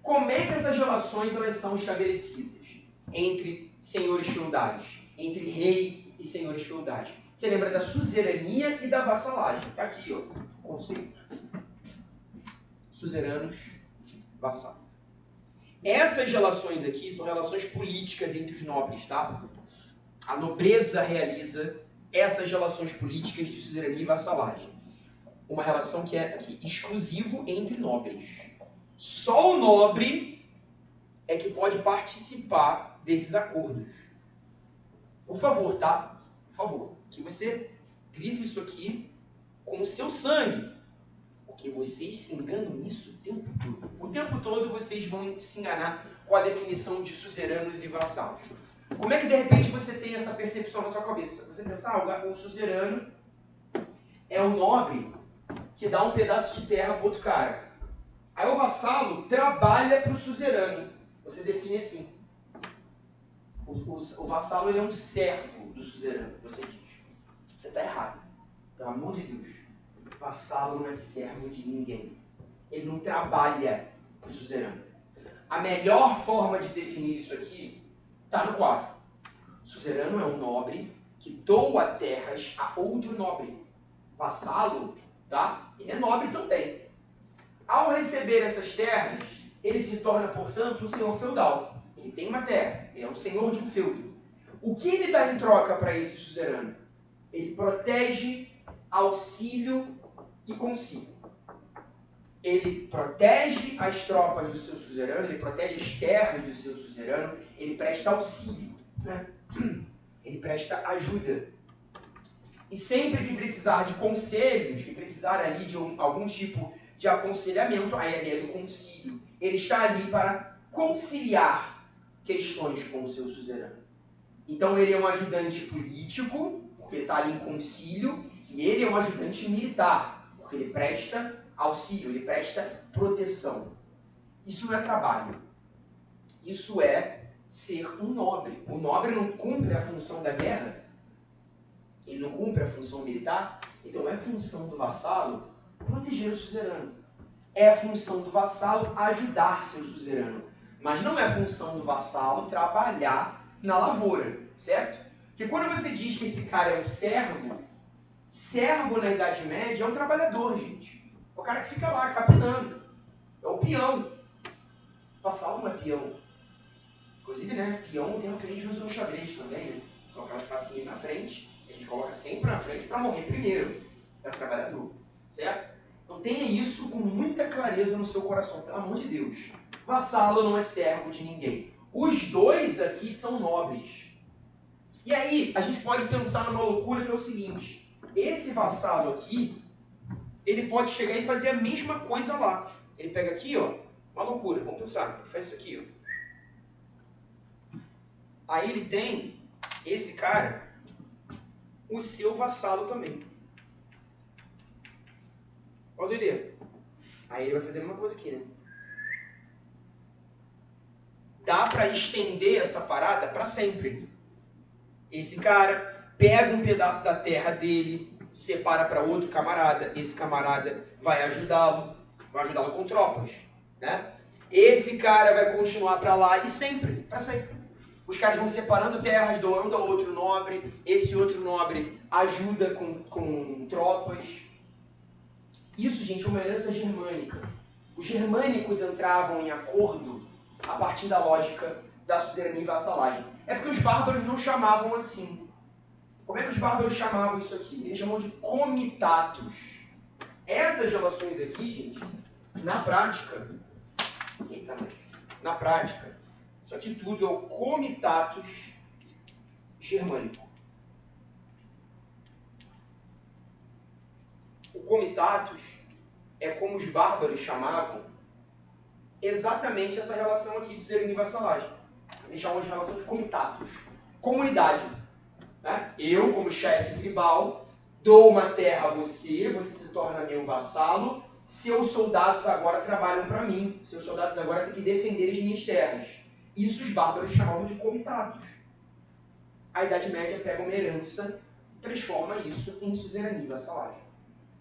Como é que essas relações elas são estabelecidas entre senhores feudais, entre rei e senhores feudais? Você lembra da suzerania e da vassalagem. Tá aqui, ó, o conceito. Suzeranos, vassalos. Essas relações aqui são relações políticas entre os nobres, tá? A nobreza realiza essas relações políticas de suzerania e vassalagem. Uma relação que é aqui exclusivo entre nobres. Só o nobre é que pode participar desses acordos. Por favor, tá? Por favor, que você grife isso aqui com o seu sangue. Porque vocês se enganam nisso o tempo todo. O tempo todo vocês vão se enganar com a definição de suzeranos e vassalos. Como é que de repente você tem essa percepção na sua cabeça? Você pensa, o suzerano é o nobre que dá um pedaço de terra para outro cara. Aí o vassalo trabalha para o suzerano. Você define assim. O vassalo ele é um servo do suzerano. Você diz. Você está errado. Pelo amor de Deus. O vassalo não é servo de ninguém. Ele não trabalha para o suzerano. A melhor forma de definir isso aqui está no quadro. O suzerano é um nobre que doa terras a outro nobre. Vassalo, tá? Ele é nobre também. Ao receber essas terras, ele se torna, portanto, um senhor feudal. Ele tem uma terra, ele é um senhor de um feudo. O que ele dá em troca para esse suzerano? Ele protege, auxílio e concílio. Ele protege as tropas do seu suzerano, ele protege as terras do seu suzerano, ele presta auxílio, né? Ele presta ajuda. E sempre que precisar de conselhos, que precisar ali de algum tipo de aconselhamento, aí ele é do concílio. Ele está ali para conciliar questões com o seu suzerano. Então ele é um ajudante político, porque ele está ali em concílio, e ele é um ajudante militar, porque ele presta auxílio, ele presta proteção. Isso não é trabalho. Isso é ser um nobre. O nobre não cumpre a função da guerra, ele não cumpre a função militar, então é função do vassalo proteger o suzerano. É a função do vassalo ajudar seu suzerano. Mas não é função do vassalo trabalhar na lavoura, certo? Porque quando você diz que esse cara é um servo, servo na Idade Média é um trabalhador, gente. É o cara que fica lá capinando. É o peão. Vassalo não é peão. Inclusive, né, peão é um termo que a gente usa no xadrez também, né? São aquelas passinhas na frente, a gente coloca sempre na frente para morrer primeiro. É o trabalhador, certo? Então tenha isso com muita clareza no seu coração, pelo amor de Deus. Vassalo não é servo de ninguém. Os dois aqui são nobres. E aí, a gente pode pensar numa loucura que é o seguinte. Esse vassalo aqui, ele pode chegar e fazer a mesma coisa lá. Ele pega aqui, ó, uma loucura. Vamos pensar, ele faz isso aqui, ó. Aí ele tem, esse cara, o seu vassalo também. Olha o doideira. Aí ele vai fazer a mesma coisa aqui, né? Dá pra estender essa parada pra sempre. Esse cara pega um pedaço da terra dele, separa para outro camarada. Esse camarada vai ajudá-lo com tropas, né? Esse cara vai continuar para lá e sempre, para sempre. Os caras vão separando terras, doando a outro nobre. Esse outro nobre ajuda com tropas. Isso, gente, é uma herança germânica. Os germânicos entravam em acordo a partir da lógica da suzerania e vassalagem. É porque os bárbaros não chamavam assim. Como é que os bárbaros chamavam isso aqui? Eles chamam de comitatus. Essas relações aqui, gente, na prática... Eita, mas... Na prática, isso aqui tudo é o comitatus germânico. O comitatus é como os bárbaros chamavam exatamente essa relação aqui de suzerania e vassalagem. Eles chamam de relação de comitatus. Comunidade. Né? Eu, como chefe tribal, dou uma terra a você, você se torna meu vassalo, seus soldados agora trabalham para mim, seus soldados agora têm que defender as minhas terras. Isso os bárbaros chamavam de comitatus. A Idade Média pega uma herança e transforma isso em suzerania e vassalagem.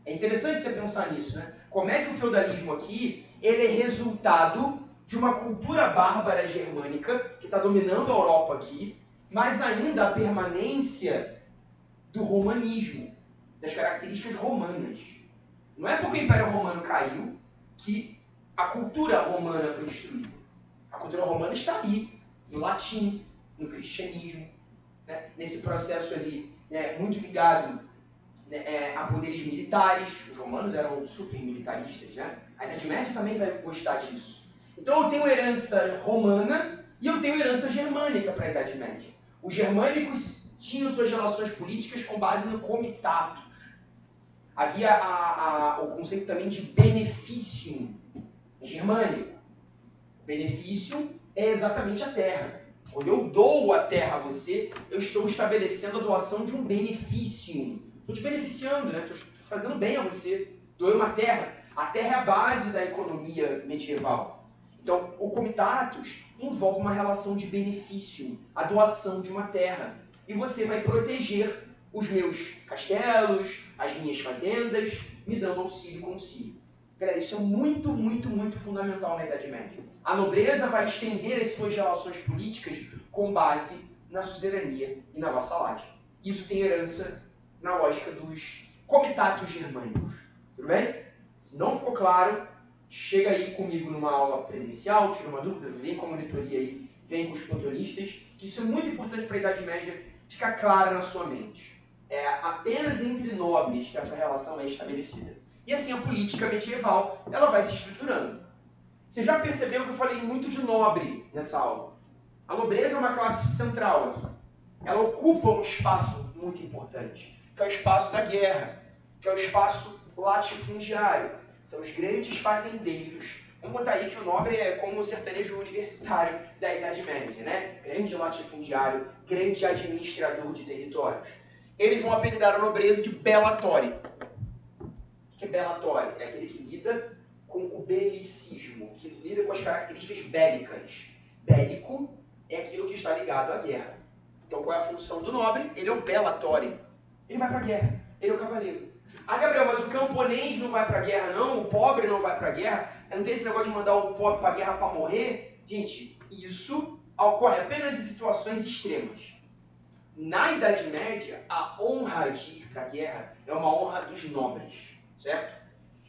É interessante você pensar nisso, né? Como é que o feudalismo aqui, ele é resultado de uma cultura bárbara germânica que está dominando a Europa aqui, mas ainda a permanência do romanismo, das características romanas. Não é porque o Império Romano caiu que a cultura romana foi destruída. A cultura romana está ali, no latim, no cristianismo, né? Nesse processo ali, né, muito ligado, né, a poderes militares. Os romanos eram super militaristas, né? A Idade Média também vai gostar disso. Então eu tenho herança romana e eu tenho herança germânica para a Idade Média. Os germânicos tinham suas relações políticas com base no comitatus. Havia o conceito também de benefício germânico. Benefício é exatamente a terra. Quando eu dou a terra a você, eu estou estabelecendo a doação de um benefício. Estou te beneficiando, né? Estou fazendo bem a você. Doei uma terra. A terra é a base da economia medieval. Então, o comitatus envolve uma relação de benefício, a doação de uma terra. E você vai proteger os meus castelos, as minhas fazendas, me dando auxílio e concílio. Galera, isso é muito, muito, muito fundamental na Idade Média. A nobreza vai estender as suas relações políticas com base na suzerania e na vassalagem. Isso tem herança na lógica dos comitatus germânicos. Tudo bem? Se não ficou claro, chega aí comigo numa aula presencial, tira uma dúvida, vem com a monitoria aí, vem com os plantonistas, que isso é muito importante para a Idade Média ficar clara na sua mente. É apenas entre nobres que essa relação é estabelecida. E assim a política medieval ela vai se estruturando. Você já percebeu que eu falei muito de nobre nessa aula? A nobreza é uma classe central aqui. Ela ocupa um espaço muito importante, que é o espaço da guerra, que é o espaço latifundiário. São os grandes fazendeiros. Vamos botar aí que o nobre é como o sertanejo universitário da Idade Média, né? Grande latifundiário, grande administrador de territórios. Eles vão apelidar a nobreza de bellatori. O que é bellatori? É aquele que lida com o belicismo, que lida com as características bélicas. Bélico é aquilo que está ligado à guerra. Então qual é a função do nobre? Ele é o bellatori. Ele vai para a guerra, ele é o cavaleiro. Ah, Gabriel, mas o camponês não vai para a guerra não? O pobre não vai para a guerra? Não tem esse negócio de mandar o pobre para a guerra para morrer? Gente, isso ocorre apenas em situações extremas. Na Idade Média, a honra de ir para a guerra é uma honra dos nobres, certo?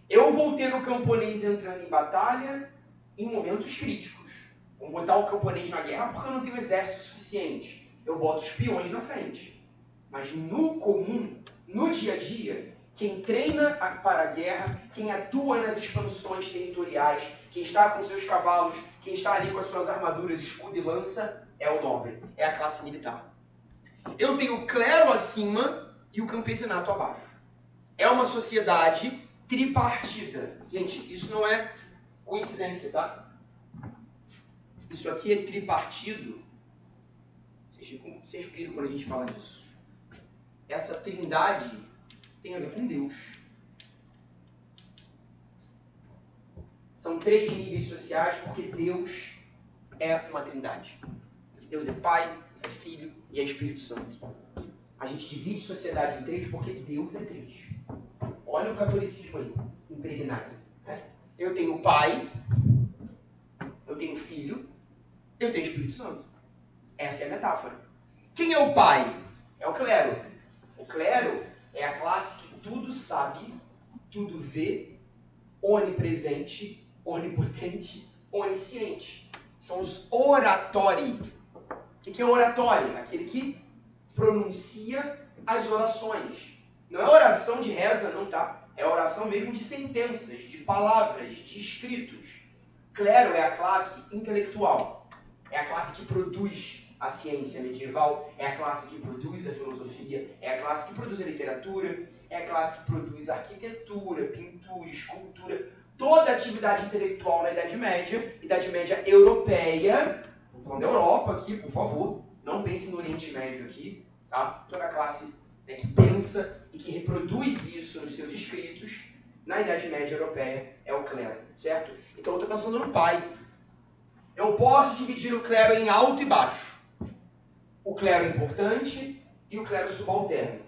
Eu vou ter o camponês entrando em batalha em momentos críticos. Vou botar o camponês na guerra porque eu não tenho exército suficiente. Eu boto os peões na frente. Mas no comum, no dia a dia, quem treina para a guerra, quem atua nas expansões territoriais, quem está com seus cavalos, quem está ali com as suas armaduras, escudo e lança, é o nobre, é a classe militar. Eu tenho o clero acima e o campesinato abaixo. É uma sociedade tripartida. Gente, isso não é coincidência, tá? Isso aqui é tripartido. Vocês viram quando a gente fala disso. Essa trindade tem a ver com Deus. São 3 níveis sociais porque Deus é uma trindade. Deus é Pai, é Filho e é Espírito Santo. A gente divide sociedade em 3 porque Deus é 3. Olha o catolicismo aí, impregnado. Né? Eu tenho Pai, eu tenho Filho, eu tenho Espírito Santo. Essa é a metáfora. Quem é o Pai? É o clero. O clero é a classe que tudo sabe, tudo vê, onipresente, onipotente, onisciente. São os oratori. O que é oratório? Aquele que pronuncia as orações. Não é oração de reza, não, tá? É oração mesmo de sentenças, de palavras, de escritos. Clero é a classe intelectual. É a classe que produz a ciência medieval, é a classe que produz a filosofia, é a classe que produz a literatura, é a classe que produz a arquitetura, pintura, escultura, toda a atividade intelectual na Idade Média europeia. Estou falando da Europa aqui, por favor, não pense no Oriente Médio aqui, tá? Toda a classe, né, que pensa e que reproduz isso nos seus escritos, na Idade Média europeia, é o clero, certo? Então eu estou pensando no pai. Eu posso dividir o clero em alto e baixo. O clero importante e o clero subalterno.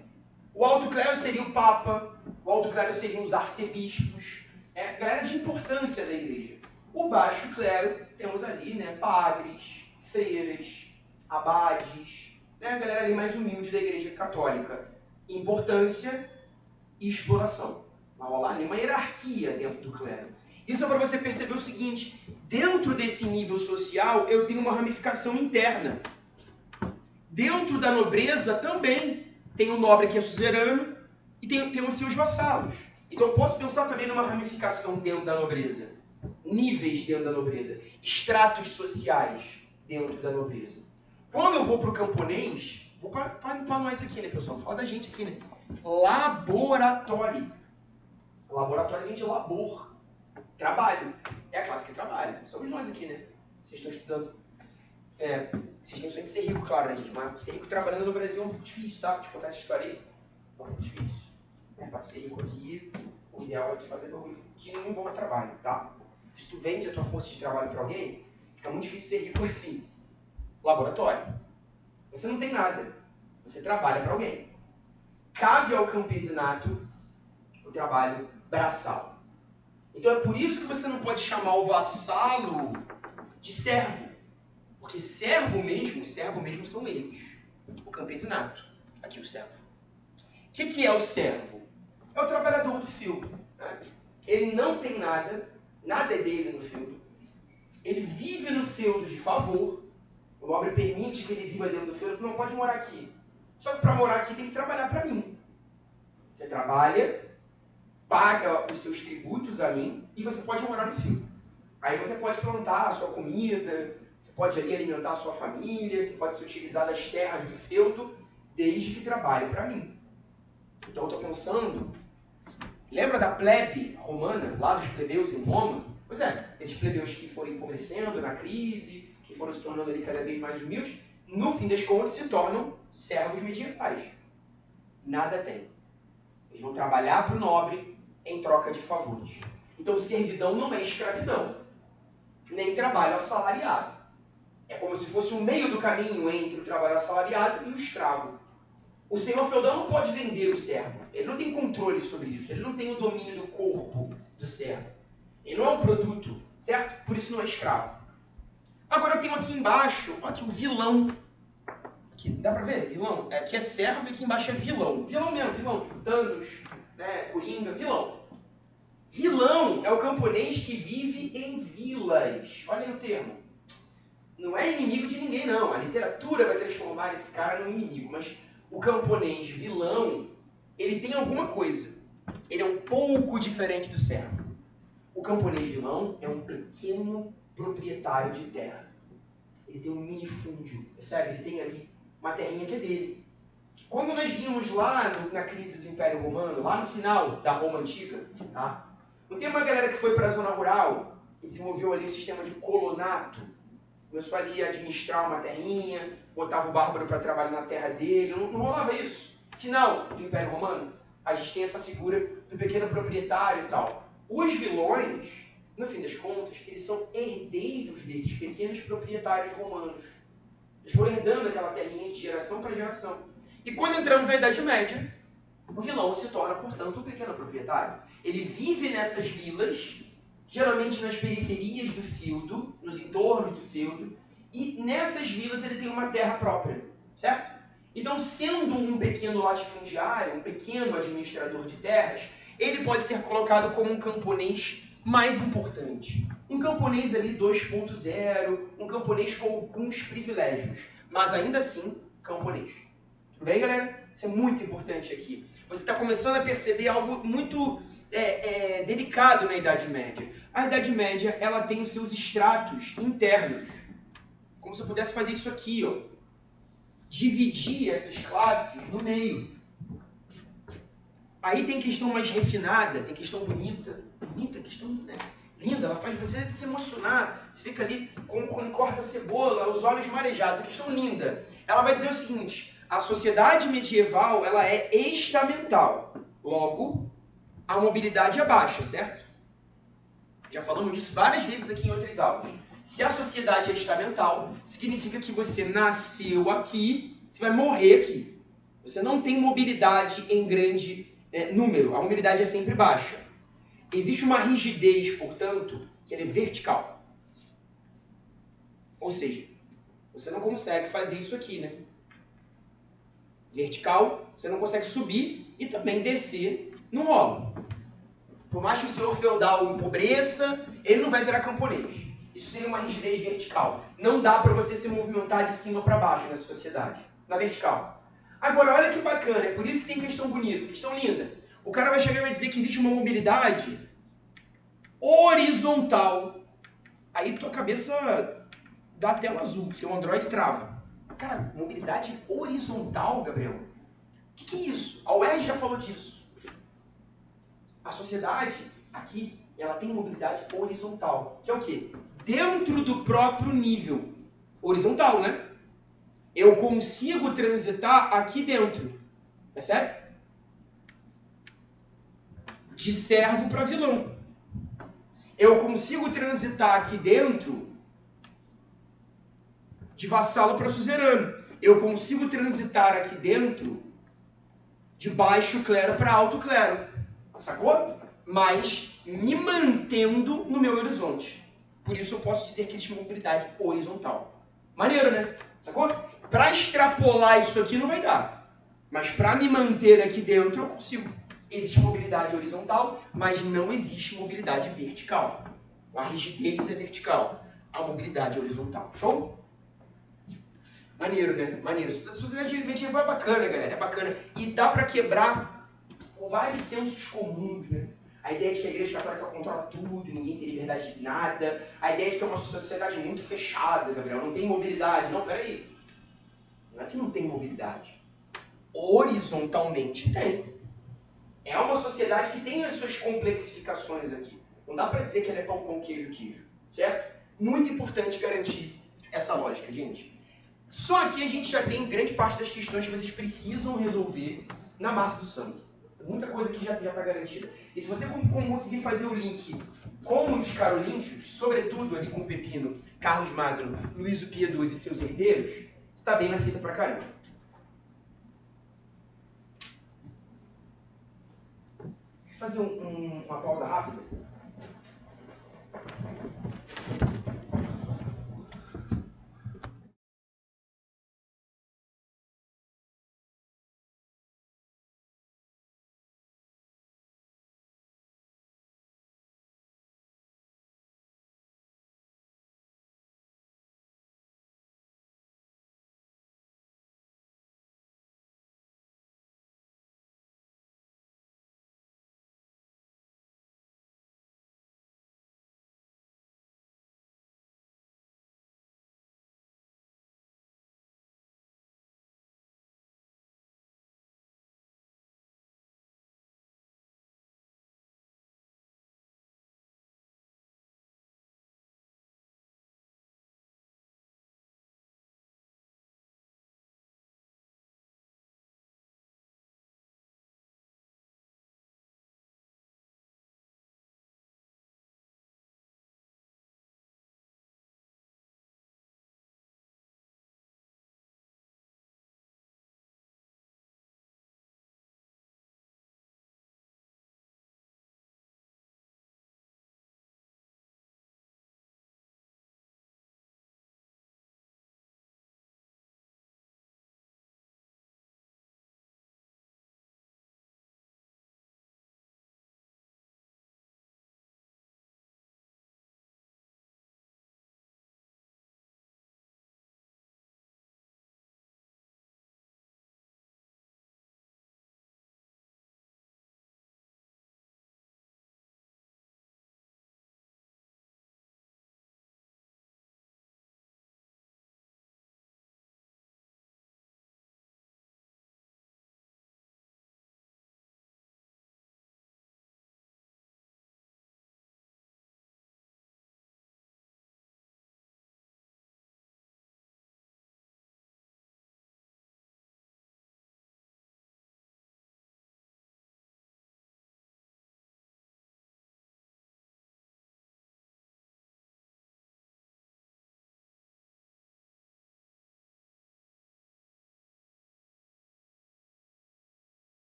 O alto clero seria o papa, o alto clero seriam os arcebispos, a galera de importância da igreja. O baixo clero, temos ali, né, padres, freiras, abades, né, a galera ali mais humilde da igreja católica. Importância e exploração. Vai rolar ali uma hierarquia dentro do clero. Isso é para você perceber o seguinte: dentro desse nível social eu tenho uma ramificação interna. Dentro da nobreza também tem o nobre que é suzerano e tem os seus vassalos. Então eu posso pensar também numa ramificação dentro da nobreza. Níveis dentro da nobreza. Estratos sociais dentro da nobreza. Quando eu vou para o camponês, vou para nós aqui, né, pessoal? Fala da gente aqui, né? Laboratório. Laboratório vem de labor. Trabalho. É a classe que trabalha. Somos nós aqui, né? Vocês estão estudando. Vocês têm sonho de ser rico, claro, né, gente? Mas ser rico trabalhando no Brasil é um pouco difícil, tá? Te contar essa história aí. É um pouco difícil. Para ser rico aqui, o ideal é de fazer bagulho que não envolva trabalho, tá? Se tu vende a tua força de trabalho para alguém, fica muito difícil ser rico assim. Laboratório. Você não tem nada. Você trabalha para alguém. Cabe ao campesinato o trabalho braçal. Então é por isso que você não pode chamar o vassalo de servo. Porque servo mesmo são eles. O campesinato. Aqui o servo. O que é o servo? É o trabalhador do feudo. Né? Ele não tem nada, nada é dele no feudo. Ele vive no feudo de favor. O nobre permite que ele viva dentro do feudo, não pode morar aqui. Só que para morar aqui tem que trabalhar para mim. Você trabalha, paga os seus tributos a mim e você pode morar no feudo. Aí você pode plantar a sua comida, você pode ali alimentar a sua família, você pode se utilizar das terras do feudo, desde que trabalhe para mim. Então eu estou pensando, lembra da plebe romana, lá dos plebeus em Roma? Pois é, esses plebeus que foram empobrecendo na crise, que foram se tornando ali cada vez mais humildes, no fim das contas se tornam servos medievais. Nada tem. Eles vão trabalhar para o nobre em troca de favores. Então servidão não é escravidão, nem trabalho assalariado. É como se fosse um meio do caminho entre o trabalho assalariado e o escravo. O senhor feudal não pode vender o servo. Ele não tem controle sobre isso. Ele não tem o domínio do corpo do servo. Ele não é um produto, certo? Por isso não é escravo. Agora eu tenho aqui embaixo, aqui o vilão. Aqui, dá pra ver? Vilão. Aqui é servo e aqui embaixo é vilão. Vilão mesmo, vilão. Tipo Thanos, né? Coringa, vilão. Vilão é o camponês que vive em vilas. Olha aí o termo. Não é inimigo de ninguém, não. A literatura vai transformar esse cara num inimigo. Mas o camponês vilão, ele tem alguma coisa. ele é um pouco diferente do servo. O camponês vilão é um pequeno proprietário de terra. Ele tem um minifúndio, percebe? Ele tem ali uma terrinha que é dele. Quando nós vimos lá na crise do Império Romano, lá no final da Roma Antiga, tá? Não tem uma galera que foi para a zona rural e desenvolveu ali um sistema de colonato, começou ali a administrar uma terrinha, botava o bárbaro para trabalhar na terra dele, não rolava isso. Final do Império Romano, a gente tem essa figura do pequeno proprietário e tal. Os vilões, no fim das contas, eles são herdeiros desses pequenos proprietários romanos. Eles foram herdando aquela terrinha de geração para geração. E quando entramos na Idade Média, o vilão se torna, portanto, um pequeno proprietário. Ele vive nessas vilas, geralmente nas periferias do feudo, nos entornos do feudo, e nessas vilas ele tem uma terra própria, certo? Então, sendo um pequeno latifundiário, um pequeno administrador de terras, ele pode ser colocado como um camponês mais importante. Um camponês ali 2.0, um camponês com alguns privilégios, mas ainda assim, camponês. Tudo bem, galera? Isso é muito importante aqui. Você está começando a perceber algo muito delicado na Idade Média. A Idade Média, ela tem os seus estratos internos. Como se eu pudesse fazer isso aqui, ó. Dividir essas classes no meio. Aí tem questão mais refinada, tem questão bonita. Bonita, questão, né? Linda, ela faz você se emocionar. Você fica ali como corta cebola, os olhos marejados. A questão linda. Ela vai dizer o seguinte: a sociedade medieval, ela é estamental. Logo, a mobilidade é baixa, certo? Já falamos disso várias vezes aqui em outras aulas. Se a sociedade é estamental, significa que você nasceu aqui, você vai morrer aqui. Você não tem mobilidade em grande número. A mobilidade é sempre baixa. Existe uma rigidez, portanto, que ela é vertical. Ou seja, você não consegue fazer isso aqui, né? Vertical, você não consegue subir e também descer, não rola. Por mais que o senhor feudal empobreça, ele não vai virar camponês. Isso seria uma rigidez vertical. Não dá para você se movimentar de cima para baixo nessa sociedade. Na vertical. Agora, olha que bacana, é por isso que tem questão bonita, questão linda. O cara vai chegar e vai dizer que existe uma mobilidade horizontal. Aí tua cabeça dá tela azul, seu Android trava. Cara, mobilidade horizontal, Gabriel? O que é isso? A UERJ já falou disso. A sociedade, aqui, ela tem mobilidade horizontal. Que é o quê? Dentro do próprio nível. Horizontal, né? Eu consigo transitar aqui dentro. Percebe? De servo para vilão. Eu consigo transitar aqui dentro de vassalo para suzerano. Eu consigo transitar aqui dentro de baixo clero para alto clero. Sacou? Mas me mantendo no meu horizonte. Por isso eu posso dizer que existe mobilidade horizontal. Maneiro, né? Sacou? Para extrapolar isso aqui não vai dar. Mas para me manter aqui dentro eu consigo. Existe mobilidade horizontal, mas não existe mobilidade vertical. A rigidez é vertical. A mobilidade é horizontal. Show? Maneiro, né? Maneiro. A sociedade medieval é bacana, galera. É bacana. E dá para quebrar com vários sensos comuns, né? A ideia de que a Igreja Católica controla tudo, ninguém tem liberdade de nada. A ideia de que é uma sociedade muito fechada, Gabriel, não tem mobilidade. Não, peraí. Não é que não tem mobilidade. Horizontalmente tem. É uma sociedade que tem as suas complexificações aqui. Não dá pra dizer que ela é pão, pão, queijo, queijo. Certo? Muito importante garantir essa lógica, gente. Só aqui a gente já tem grande parte das questões que vocês precisam resolver na massa do sangue. Muita coisa que já está garantida. E se você conseguir fazer o link com os carolíngios, sobretudo ali com o Pepino, Carlos Magno, Luís o Piedoso e seus herdeiros, está bem na fita pra caramba. Vou fazer uma pausa rápida.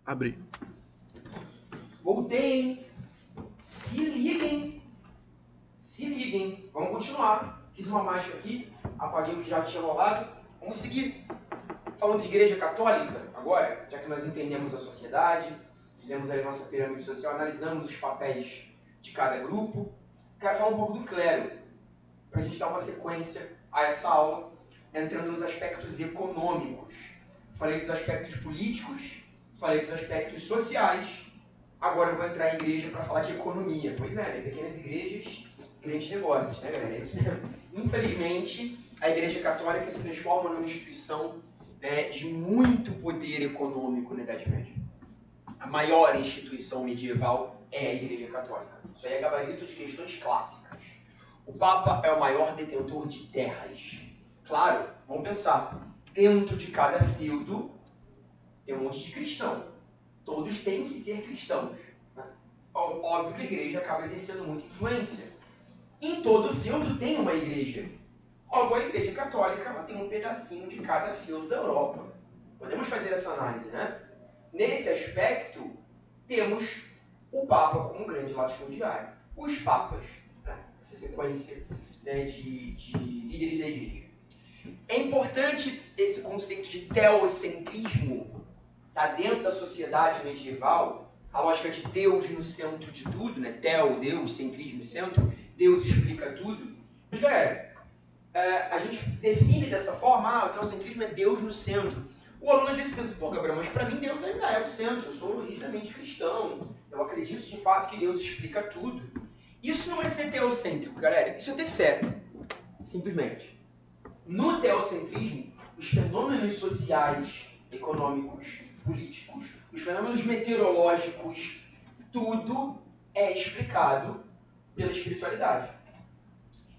Abri. Voltei, hein? Se liguem. Se liguem. Vamos continuar. Fiz uma mágica aqui, apaguei o que já tinha rolado. Vamos seguir. Falando de igreja católica, agora, já que nós entendemos a sociedade, fizemos aí a nossa pirâmide social, analisamos os papéis de cada grupo, quero falar um pouco do clero, para a gente dar uma sequência a essa aula, entrando nos aspectos econômicos. Falei dos aspectos políticos, falei dos aspectos sociais, agora eu vou entrar em igreja para falar de economia. Pois é, né? Pequenas igrejas, grandes negócios, né, galera? É isso mesmo. Infelizmente, a igreja católica se transforma numa instituição de muito poder econômico na Idade Média. A maior instituição medieval é a Igreja Católica. Isso aí é gabarito de questões clássicas. O Papa é o maior detentor de terras. Claro, vamos pensar, dentro de cada feudo tem um monte de cristão. Todos têm que ser cristãos. Né? Óbvio que a igreja acaba exercendo muita influência. Em todo feudo tem uma igreja. Logo, a Igreja Católica ela tem um pedacinho de cada feudo da Europa. Podemos fazer essa análise, né? Nesse aspecto, temos o Papa como um grande latifundiário. Os papas, né? Essa sequência de líderes da Igreja. É importante esse conceito de teocentrismo tá dentro da sociedade medieval, a lógica de Deus no centro de tudo, né? Teo, Deus, centrismo, centro, Deus explica tudo. Mas, galera, a gente define dessa forma, o teocentrismo é Deus no centro. O aluno às vezes pensa, pô, Gabriel, mas para mim Deus ainda é o centro, eu sou rigidamente cristão, eu acredito de fato que Deus explica tudo. Isso não é ser teocêntrico, galera, isso é ter fé, simplesmente. No teocentrismo, os fenômenos sociais, econômicos, políticos, os fenômenos meteorológicos, tudo é explicado pela espiritualidade.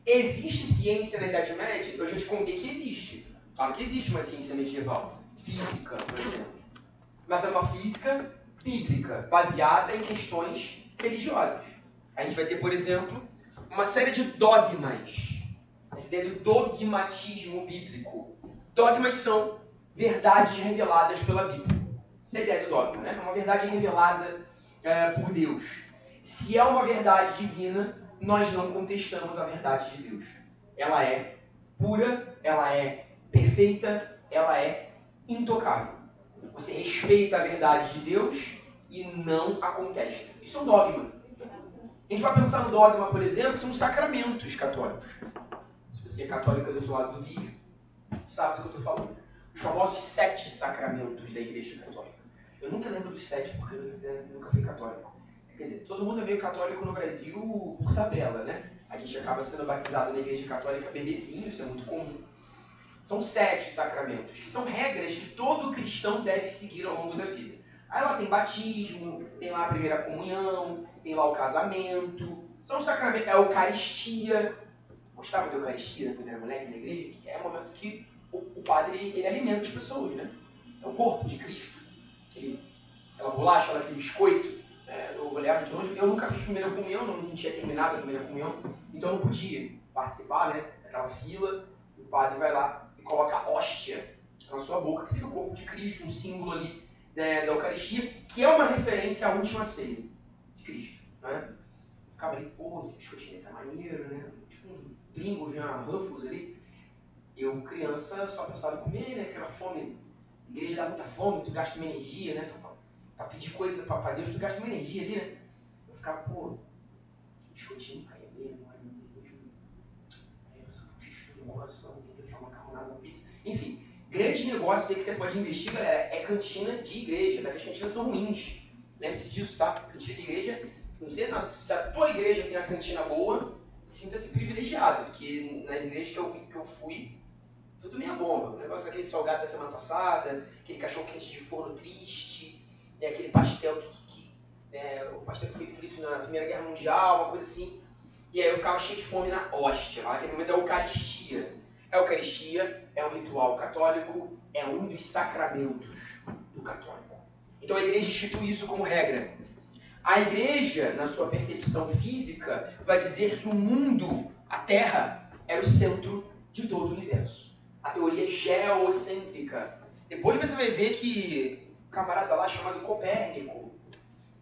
Existe ciência na Idade Média? Eu já te contei que existe. Claro que existe uma ciência medieval. Física, por exemplo. Mas é uma física bíblica, baseada em questões religiosas. A gente vai ter, por exemplo, uma série de dogmas. Essa ideia do dogmatismo bíblico. Dogmas são verdades reveladas pela Bíblia. Essa é a ideia do dogma, né? É uma verdade revelada por Deus. Se é uma verdade divina, nós não contestamos a verdade de Deus. Ela é pura, ela é perfeita, ela é intocável. Você respeita a verdade de Deus e não a contesta. Isso é um dogma. A gente vai pensar no dogma, por exemplo, que são os sacramentos católicos. Se você é católico do outro lado do vídeo, sabe do que eu estou falando. Os famosos 7 sacramentos da Igreja Católica. Eu nunca lembro dos 7 porque eu nunca fui católico. Quer dizer, todo mundo é meio católico no Brasil por tabela, né? A gente acaba sendo batizado na Igreja Católica bebezinho, isso é muito comum. São 7 sacramentos, que são regras que todo cristão deve seguir ao longo da vida. Aí lá tem batismo, tem lá a primeira comunhão, tem lá o casamento, são os sacramentos, a Eucaristia. Gostava da Eucaristia, né, quando eu era moleque na igreja, que é o momento que o padre ele alimenta as pessoas, né? É o corpo de Cristo. Aquela bolacha, aquele biscoito. Eu olhava de longe, eu nunca fiz primeira comunhão, não tinha terminado a primeira comunhão, então eu não podia participar, né, daquela fila. O padre vai lá e coloca a hóstia na sua boca, que seria o corpo de Cristo, um símbolo ali da Eucaristia, que é uma referência à última ceia de Cristo, né? Eu ficava ali, pô, esse biscoitinho tá maneiro, né? Tipo um Pringles, uma Ruffles ali. Eu, criança, só pensava em comer, né? Aquela fome. A igreja dá muita fome, tu gasta uma energia, né? Pra pedir coisa pra Deus, tu gasta uma energia ali, né? Eu ficava, pô, biscoitinho caía bem, não é mesmo? Aí eu pensava, puxa, isso tudo no coração, tem que deixar uma macarronada, uma pizza. Enfim, grandes negócios aí que você pode investir, galera, é cantina de igreja, tá? Que as cantinas são ruins. Lembre-se disso, tá? Cantina de igreja, não sei se a tua igreja tem uma cantina boa, sinta-se privilegiado, porque nas igrejas que eu fui, tudo meia bomba. O negócio daquele salgado da semana passada, aquele cachorro quente de forno triste, aquele pastel o pastel que foi frito na Primeira Guerra Mundial, uma coisa assim. E aí eu ficava cheio de fome na hóstia, lá naquele momento da Eucaristia. A Eucaristia é um ritual católico, é um dos sacramentos do católico. Então a igreja institui isso como regra. A igreja, na sua percepção física, vai dizer que o mundo, a Terra, era o centro de todo o universo. A teoria geocêntrica. Depois você vai ver que camarada lá chamado Copérnico,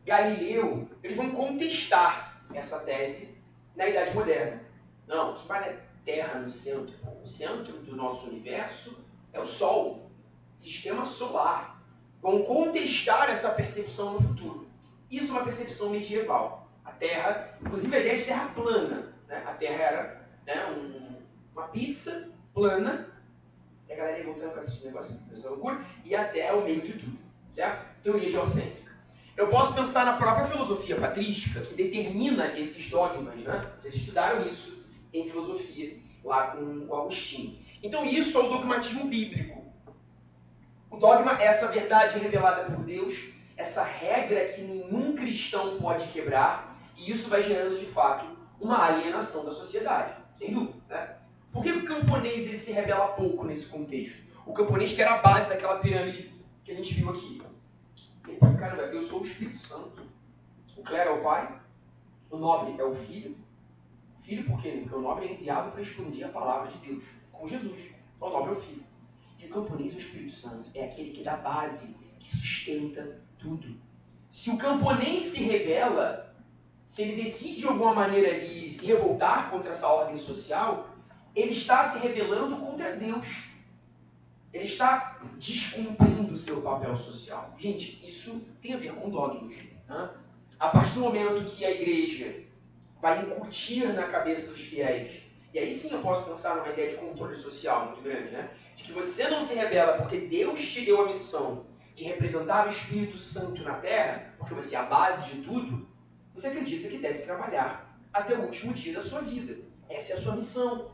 Galileu, eles vão contestar essa tese na Idade Moderna. Não, que vai na Terra no centro. O centro do nosso universo é o Sol, sistema solar. Vão contestar essa percepção no futuro. Isso é uma percepção medieval. A Terra, inclusive a ideia de Terra plana. Né? A Terra era, né, uma pizza plana, e a galera ia voltando com esse negócio, essa loucura, e a Terra é o meio de tudo, certo? Teoria geocêntrica. Eu posso pensar na própria filosofia patrística, que determina esses dogmas, né? Vocês estudaram isso em filosofia, lá com o Agostinho. Então isso é o dogmatismo bíblico. O dogma é essa verdade revelada por Deus, essa regra que nenhum cristão pode quebrar, e isso vai gerando, de fato, uma alienação da sociedade, sem dúvida, né? Por que o camponês ele se revela pouco nesse contexto? O camponês que era a base daquela pirâmide que a gente viu aqui. Ele pensa, caramba, eu sou o Espírito Santo. O clero é o pai, o nobre é o filho. Filho por quê? Porque o nobre é enviado para expandir a palavra de Deus, com Jesus. Então o nobre é o filho. E o camponês, o Espírito Santo, é aquele que dá base, que sustenta tudo. Se o camponês se rebela, se ele decide de alguma maneira ali se revoltar contra essa ordem social, ele está se rebelando contra Deus. Ele está descumprindo o seu papel social. Gente, isso tem a ver com dogmas. Né? A partir do momento que a igreja vai incutir na cabeça dos fiéis, e aí sim eu posso pensar numa ideia de controle social muito grande, né? De que você não se rebela porque Deus te deu a missão de representar o Espírito Santo na Terra, porque você é a base de tudo, você acredita que deve trabalhar até o último dia da sua vida. Essa é a sua missão.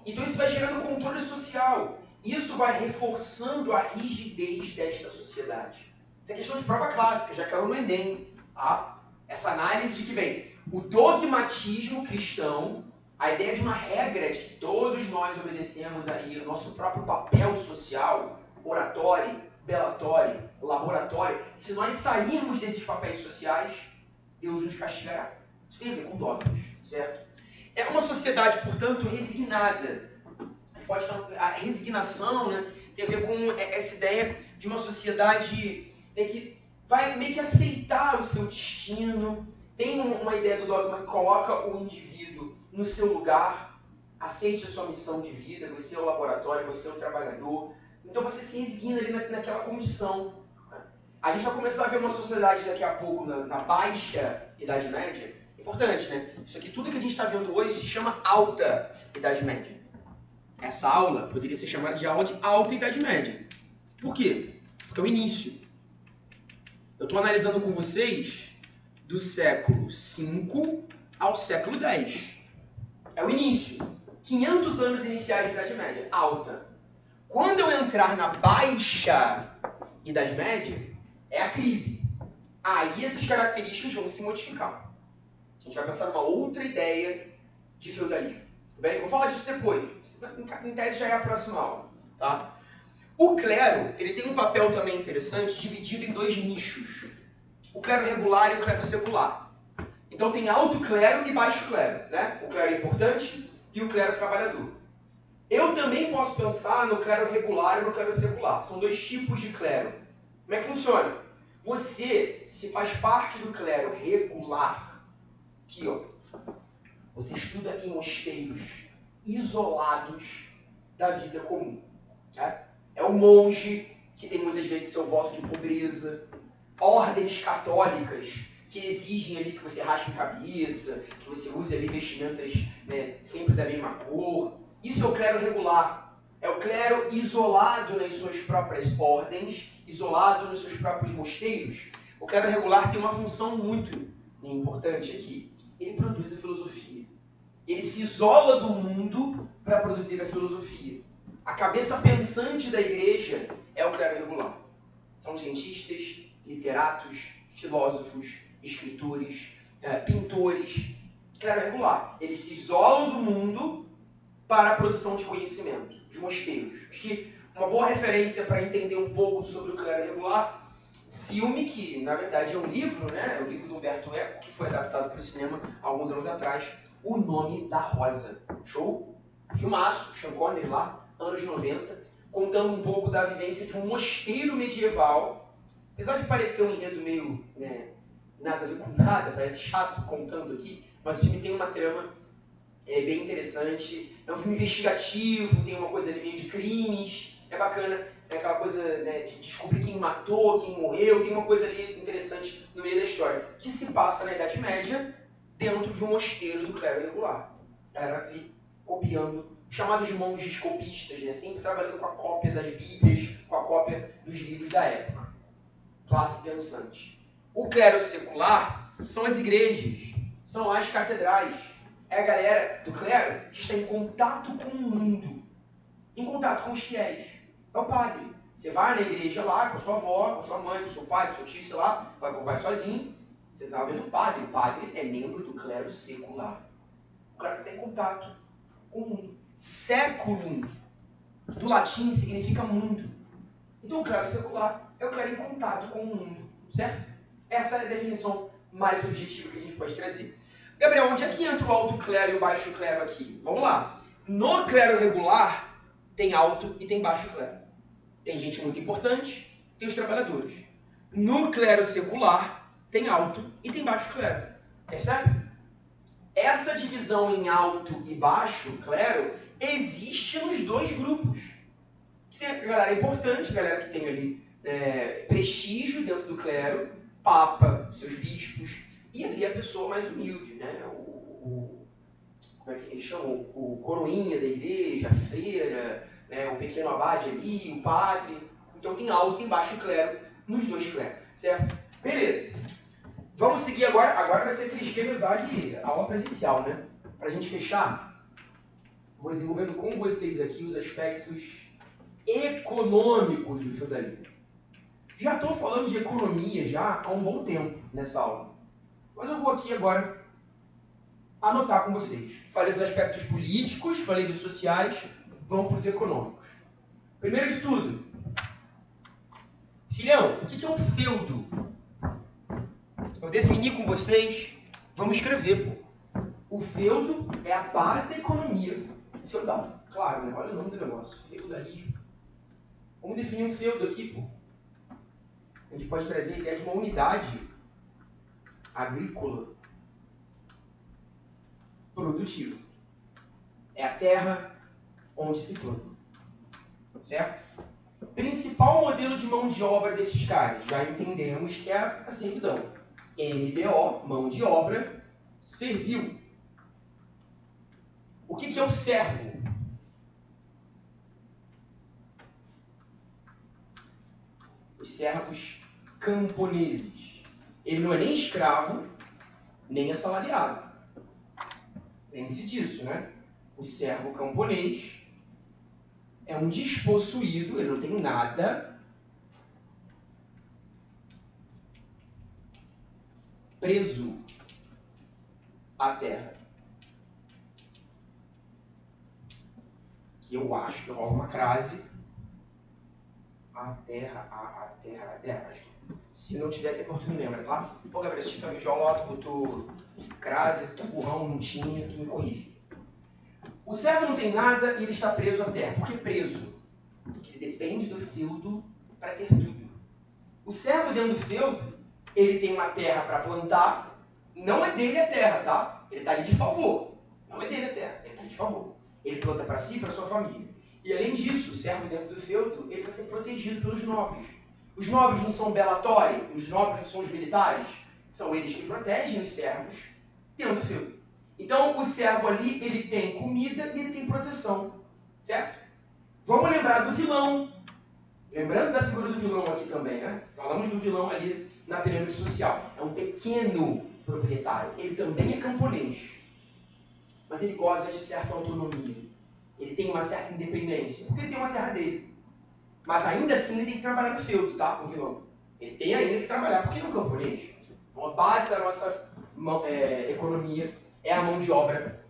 Então isso vai gerando controle social. Isso vai reforçando a rigidez desta sociedade. Isso é questão de prova clássica, já caiu no Enem. Tá? Essa análise de que, bem, o dogmatismo cristão, a ideia de uma regra de que todos nós obedecemos aí o nosso próprio papel social, oratório, belatório, laboratório, se nós sairmos desses papéis sociais, Deus nos castigará. Isso tem a ver com dogmas, certo? É uma sociedade, portanto, resignada. Pode estar, a resignação, né, tem a ver com essa ideia de uma sociedade, né, que vai meio que aceitar o seu destino. Tem uma ideia do dogma que coloca o indivíduo no seu lugar, aceite a sua missão de vida, você é o laboratório, você é o trabalhador. Então você se resigna ali naquela condição. A gente vai começar a ver uma sociedade daqui a pouco, na baixa Idade Média. Importante, né? Isso aqui, tudo que a gente está vendo hoje se chama alta Idade Média. Essa aula poderia ser chamada de aula de alta Idade Média. Por quê? Porque é o início. Eu estou analisando com vocês do século V ao século X. É o início. 500 anos iniciais de Idade Média. Alta. Quando eu entrar na baixa Idade Média, é a crise. Aí essas características vão se modificar. A gente vai pensar numa outra ideia de feudalismo. Bem, vou falar disso depois. Em tese já é a próxima aula. Tá? O clero ele tem um papel também interessante, dividido em dois nichos. O clero regular e o clero secular. Então tem alto clero e baixo clero. Né? O clero importante e o clero trabalhador. Eu também posso pensar no clero regular e no clero secular. São dois tipos de clero. Como é que funciona? Você, se faz parte do clero regular, aqui ó, você estuda em mosteiros isolados da vida comum. Né? É o monge que tem muitas vezes seu voto de pobreza, ordens católicas que exigem ali que você raspe a cabeça, que você use ali vestimentas, né, sempre da mesma cor. Isso é o clero regular. É o clero isolado nas suas próprias ordens, isolado nos seus próprios mosteiros. O clero regular tem uma função muito importante aqui. Ele produz a filosofia. Ele se isola do mundo para produzir a filosofia. A cabeça pensante da igreja é o clero regular. São cientistas, literatos, filósofos, escritores, pintores. Clero regular. Eles se isolam do mundo para a produção de conhecimento, de mosteiros. Acho que uma boa referência para entender um pouco sobre o clero regular, filme que, na verdade, é um livro, né? É o livro do Humberto Eco, que foi adaptado para o cinema há alguns anos atrás, O Nome da Rosa. Show? Filmaço, Sean Connery lá, anos 90, contando um pouco da vivência de um mosteiro medieval Apesar de parecer um enredo meio, nada a ver com nada, parece chato contando aqui, mas o filme tem uma trama bem interessante. É um filme investigativo, tem uma coisa ali meio de crimes, é bacana. É aquela coisa, né, de descobrir quem matou, quem morreu, tem uma coisa ali interessante no meio da história. Que se passa na Idade Média, dentro de um mosteiro do clero regular. Era ali copiando, chamados monges copistas, né, sempre trabalhando com a cópia das Bíblias, com a cópia dos livros da época. Classe pensante. O clero secular são as igrejas, são as catedrais. É a galera do clero que está em contato com o mundo, em contato com os fiéis. É o padre. Você vai na igreja lá com a sua avó, com a sua mãe, com o seu pai, com o seu tio, sei lá, vai sozinho. Você está vendo o padre. O padre é membro do clero secular. O clero que está em contato com o mundo. Séculum, do latim, significa mundo. Então o clero secular é o clero em contato com o mundo, certo? Essa é a definição mais objetiva que a gente pode trazer. Gabriel, onde é que entra o alto clero e o baixo clero aqui? Vamos lá. No clero regular, tem alto e tem baixo clero. Tem gente muito importante, tem os trabalhadores. No clero secular, tem alto e tem baixo clero. Percebe? Essa divisão em alto e baixo clero existe nos dois grupos. A galera importante, a galera que tem ali prestígio dentro do clero, papa, seus bispos, e ali a pessoa mais humilde, né? Como é que eles chamam? O coroinha da igreja, a freira, né? O pequeno abade ali, o padre. Então tem alto e tem baixo clero nos dois cleros, certo? Beleza. Vamos seguir agora. Agora vai ser aquele esquema de aula presencial, né? Pra gente fechar, vou desenvolvendo com vocês aqui os aspectos econômicos do feudalismo. Já estou falando de economia já há um bom tempo nessa aula. Mas eu vou aqui agora anotar com vocês. Falei dos aspectos políticos, falei dos sociais, vamos para os econômicos. Primeiro de tudo, filhão, o que é um feudo? Eu defini com vocês, vamos escrever, pô. O feudo é a base da economia feudal. Claro, né? Olha o nome do negócio, feudalismo. Vamos definir um feudo aqui, pô. A gente pode trazer a ideia de uma unidade agrícola produtiva. É a terra onde se planta. Certo? Principal modelo de mão de obra desses caras, já entendemos que é a servidão. MDO, mão de obra, servil. O que é o servo? Os servos camponeses. Ele não é nem escravo, nem assalariado. Lembre-se disso, né? O servo camponês é um despossuído, ele não tem nada, preso à terra. Que eu acho que rola uma crase. A terra. Se não tiver, depois tu me lembra, tá? Pô, Gabriel, se tu me joga, tu botou crase, tu burrão, não tinha, tu me corrige. O servo não tem nada e ele está preso à terra. Por que preso? Porque ele depende do feudo para ter tudo. O servo dentro do feudo, ele tem uma terra para plantar, não é dele a terra, tá? Ele está ali de favor. Não é dele a terra, ele está de favor. Ele planta para si e para sua família. E além disso, o servo dentro do feudo, ele vai ser protegido pelos nobres. Os nobres não são belatori, os nobres não são os militares, são eles que protegem os servos dentro do feudo. Então, o servo ali, ele tem comida e ele tem proteção, certo? Vamos lembrar do vilão. Lembrando da figura do vilão aqui também, né? Falamos do vilão ali na pirâmide social. É um pequeno proprietário. Ele também é camponês. Mas ele goza de certa autonomia. Ele tem uma certa independência. Porque ele tem uma terra dele. Mas ainda assim ele tem que trabalhar no feudo, tá? O vilão. Ele tem ainda que trabalhar porque ele é um camponês. Então, a base da nossa economia é a mão de obra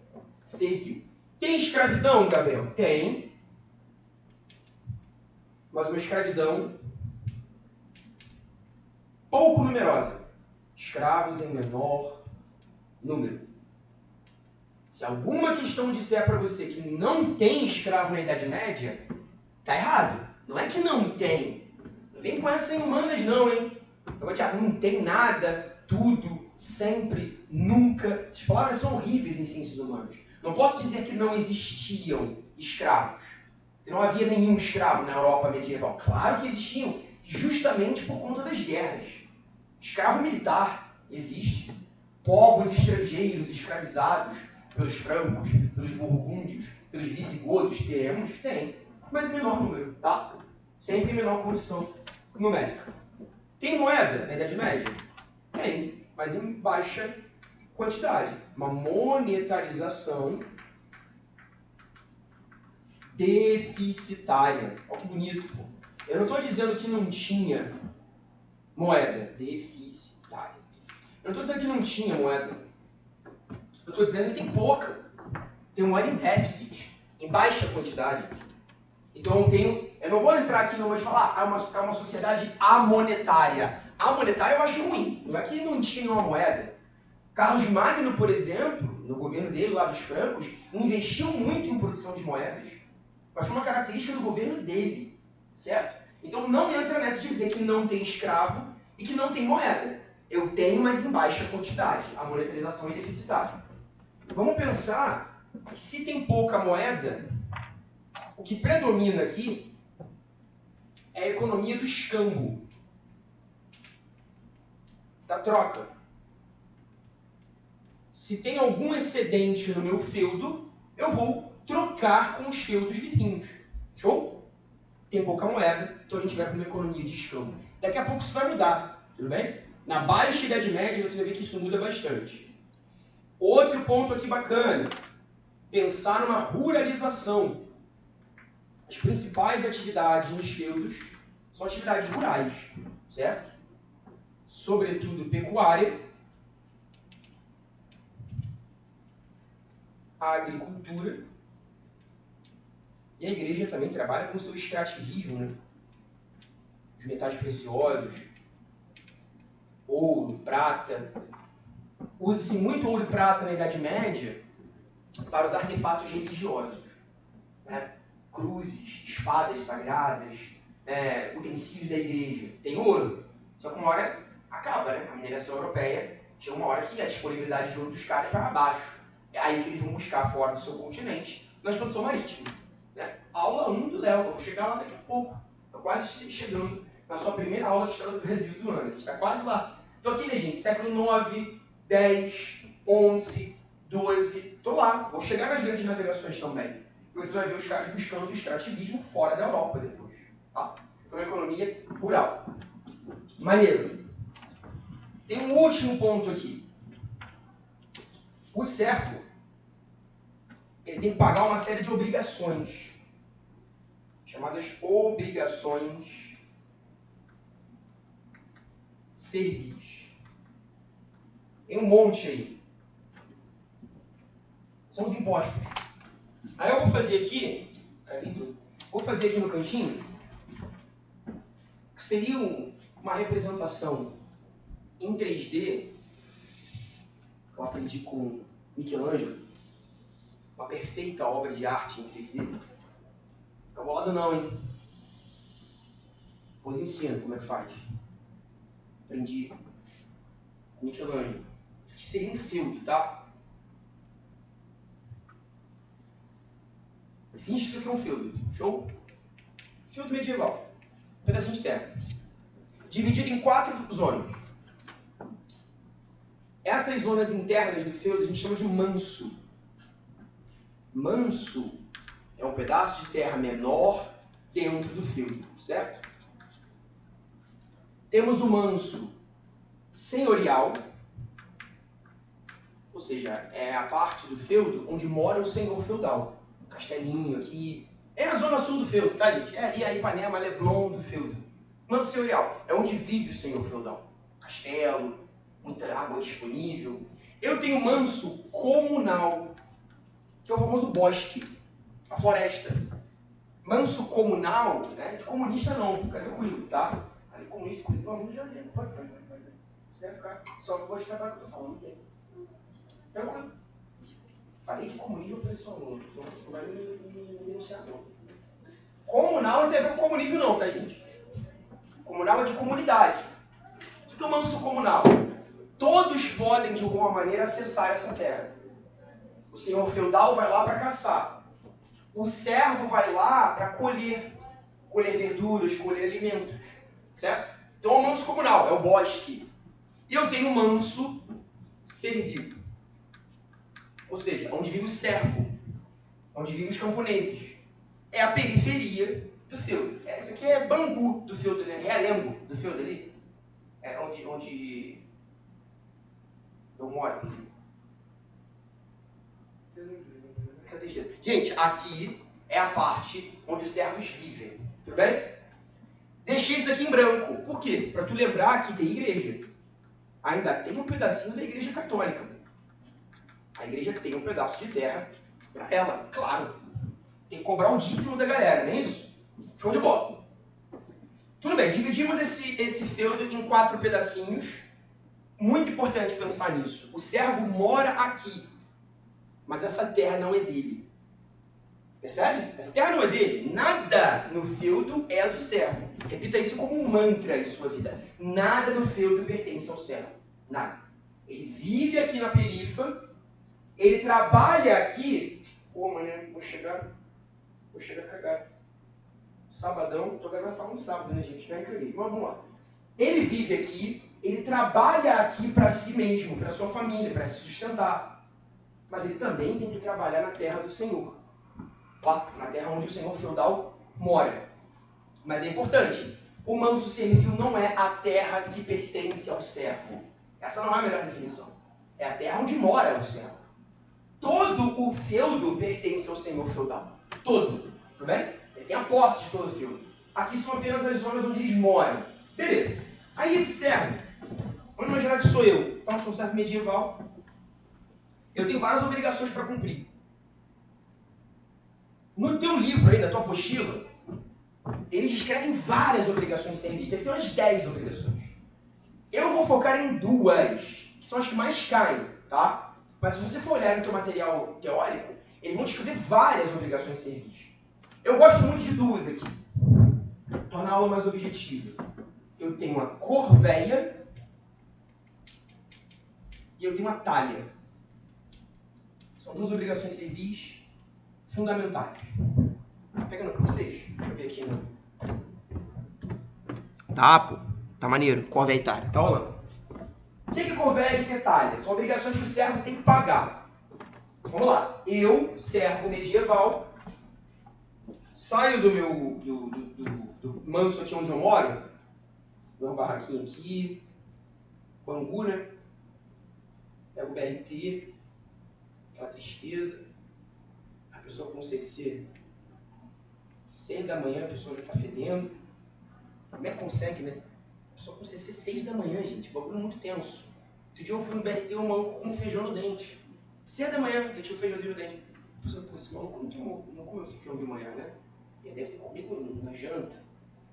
servil. Tem escravidão, Gabriel? Tem. Mas uma escravidão pouco numerosa. Escravos em menor número. Se alguma questão disser para você que não tem escravo na Idade Média, tá errado. Não é que não tem. Vem com essa em humanas não, hein? Eu vou te dizer, não tem nada, tudo, sempre, nunca. Essas palavras são horríveis em ciências humanas. Não posso dizer que não existiam escravos. Não havia nenhum escravo na Europa medieval. Claro que existiam, justamente por conta das guerras. Escravo militar existe. Povos estrangeiros escravizados pelos francos, pelos burgúndios, pelos visigodos, tem. Mas em menor número, tá? Sempre em menor condição numérica. Tem moeda na Idade Média? Tem, mas em baixa quantidade. Uma monetarização deficitária. Olha que bonito, pô. Eu não estou dizendo que não tinha moeda. Deficitária. Eu não estou dizendo que não tinha moeda. Eu estou dizendo que tem pouca. Tem moeda em déficit, em baixa quantidade. Então eu não vou entrar aqui numa de falar, é uma sociedade amonetária. Amonetária eu acho ruim. Não é que não tinha uma moeda. Carlos Magno, por exemplo, no governo dele, lá dos francos, investiu muito em produção de moedas. Mas foi uma característica do governo dele, certo? Então não entra nessa de dizer que não tem escravo e que não tem moeda. Eu tenho, mas em baixa quantidade. A monetarização é deficitária. Vamos pensar que se tem pouca moeda, o que predomina aqui é a economia do escambo, da troca. Se tem algum excedente no meu feudo, eu vou trocar com os feudos vizinhos. Show? Tem pouca moeda, então a gente vai para uma economia de escambo. Daqui a pouco isso vai mudar, tudo bem? Na baixa Idade Média você vai ver que isso muda bastante. Outro ponto aqui bacana, pensar numa ruralização. As principais atividades nos feudos são atividades rurais, certo? Sobretudo pecuária, a agricultura, e a igreja também trabalha com o seu extrativismo, né? Os metais preciosos, ouro, prata. Usa-se muito ouro e prata na Idade Média para os artefatos religiosos, né? Cruzes, espadas sagradas, utensílios da igreja. Tem ouro, só que uma hora acaba, né? A mineração europeia chega uma hora que a disponibilidade de ouro dos caras vai abaixo. É aí que eles vão buscar fora do seu continente, na expansão marítima. Né? Aula 1 do Léo, eu vou chegar lá daqui a pouco. Estou quase chegando na sua primeira aula de História do Brasil do ano. A gente está quase lá. Estou aqui, né, gente? Século 9, 10, 11, 12. Estou lá. Vou chegar nas grandes navegações também. E você vai ver os caras buscando o extrativismo fora da Europa depois. Tá? Então, uma economia rural. Maneiro. Tem um último ponto aqui. O servo, ele tem que pagar uma série de obrigações, chamadas obrigações servis. Tem um monte aí. São os impostos. Aí eu vou fazer aqui, no cantinho, que seria uma representação em 3D, que eu aprendi com Michelangelo, uma perfeita obra de arte em 3D. Fica bolado não, hein? Depois ensino como é que faz. Aprendi com Michelangelo. Isso aqui seria um feudo, tá? Finge que isso aqui é um feudo. Show? Feudo medieval. Pedacinho de terra. Dividido em 4 zonas. Essas zonas internas do feudo a gente chama de manso. Manso é um pedaço de terra menor dentro do feudo, certo? Temos o manso senhorial, ou seja, é a parte do feudo onde mora o senhor feudal. O castelinho aqui. É a zona sul do feudo, tá, gente? É ali a Ipanema, Leblon do feudo. Manso senhorial é onde vive o senhor feudal. Castelo, muita água disponível. Eu tenho manso comunal, que é o famoso bosque, a floresta. Manso comunal, né? De comunista não, fica tranquilo, tá? Ali comunista, inclusive, o aluno já pode. Você deve ficar, só não vou extratar o que eu tô falando aqui. Tranquilo. Falei de comunismo para esse aluno, não vai me denunciar não. Comunal não tem a ver com comunismo não, tá, gente? Comunal é de comunidade. O que é o manso comunal? Todos podem, de alguma maneira, acessar essa terra. O senhor feudal vai lá para caçar. O servo vai lá para colher verduras, colher alimentos. Certo? Então é o manso comunal, é o bosque. E eu tenho o manso servil. Ou seja, onde vive o servo, onde vivem os camponeses. É a periferia do feudo. Isso aqui é Bangu do feudo, né? Realengo do feudo ali. É onde eu moro. Gente, aqui é a parte onde os servos vivem. Tudo bem? Deixei isso aqui em branco. Por quê? Para tu lembrar que tem igreja. Ainda tem um pedacinho da igreja católica. A igreja tem um pedaço de terra para ela, claro. Tem que cobrar o dízimo da galera, não é isso? Show de bola. Tudo bem, dividimos esse feudo em 4 pedacinhos. Muito importante pensar nisso. O servo mora aqui, mas essa terra não é dele. Percebe? Essa terra não é dele. Nada no feudo é do servo. Repita isso como um mantra em sua vida. Nada no feudo pertence ao servo. Nada. Ele vive aqui na perifa. Ele trabalha aqui. Pô, mano, vou chegar cagado. Sabadão, tô gravando sábado no sábado, né, gente? Espero que eu Mas vamos lá. Ele vive aqui, ele trabalha aqui para si mesmo, para sua família, para se sustentar. Mas ele também tem que trabalhar na terra do Senhor. Lá, na terra onde o Senhor feudal mora. Mas é importante, o manso servil não é a terra que pertence ao servo. Essa não é a melhor definição. É a terra onde mora o servo. Todo o feudo pertence ao senhor feudal. Todo. Tudo bem? Ele tem a posse de todo o feudo. Aqui são apenas as zonas onde eles moram. Beleza. Aí esse servo, vamos imaginar que sou eu. Então, sou um servo medieval. Eu tenho várias obrigações para cumprir. No teu livro aí, na tua apostila, eles descrevem várias obrigações de serviço. Deve ter umas 10 obrigações. Eu vou focar em 2, que são as que mais caem, tá? Mas se você for olhar no teu material teórico, eles vão descrever várias obrigações de serviço. Eu gosto muito de 2 aqui. Tornar a aula mais objetiva. Eu tenho a corveia e eu tenho a talha. São 2 obrigações de serviço fundamentais. Tá pegando pra vocês? Deixa eu ver aqui. Né? Tá, pô. Tá maneiro. Corveia e talha. Tá rolando. O que é corveia e o que é talha? São obrigações que o servo tem que pagar. Vamos lá. Eu, servo medieval, saio do meu do manso aqui onde eu moro. Meu barraquinho aqui. Bangu, né? Pego o BRT. Aquela tristeza. A pessoa com CC. 6 da manhã, a pessoa já tá fedendo. Como é que consegue, né? A pessoa com CC 6 da manhã, gente. O bagulho é muito tenso. Outro dia eu fui no BRT, um maluco com feijão no dente. 6 da manhã, ele tinha um feijãozinho no dente. Eu pensei, pô, esse maluco não comeu feijão de manhã, né? Ele deve ter comido na janta.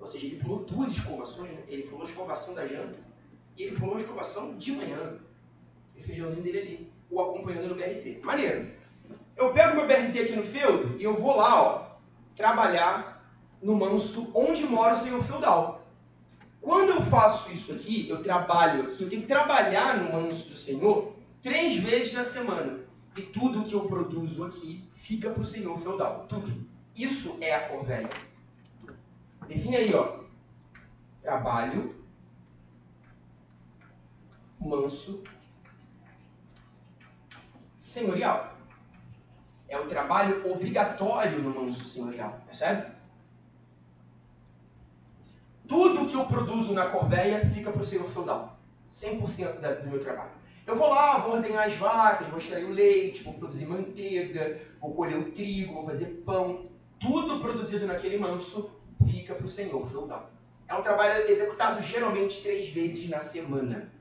Ou seja, ele pulou 2 escovações, né? Ele pulou a escovação da janta e ele pulou a escovação de manhã. E o feijãozinho dele ali, o acompanhando no BRT. Maneiro. Eu pego meu BRT aqui no feudo e eu vou lá, ó, trabalhar no manso onde mora o senhor feudal. Quando eu faço isso aqui, eu trabalho aqui, eu tenho que trabalhar no manso do senhor 3 vezes na semana. E tudo que eu produzo aqui fica para o senhor feudal. Tudo. Isso é a corveia. Define aí, ó. Trabalho manso senhorial. É o trabalho obrigatório no manso senhorial. Percebe? Tudo que eu produzo na corveia fica para o senhor feudal. 100% do meu trabalho. Eu vou lá, vou ordenhar as vacas, vou extrair o leite, vou produzir manteiga, vou colher o trigo, vou fazer pão. Tudo produzido naquele manso fica para o senhor feudal. É um trabalho executado geralmente 3 vezes na semana.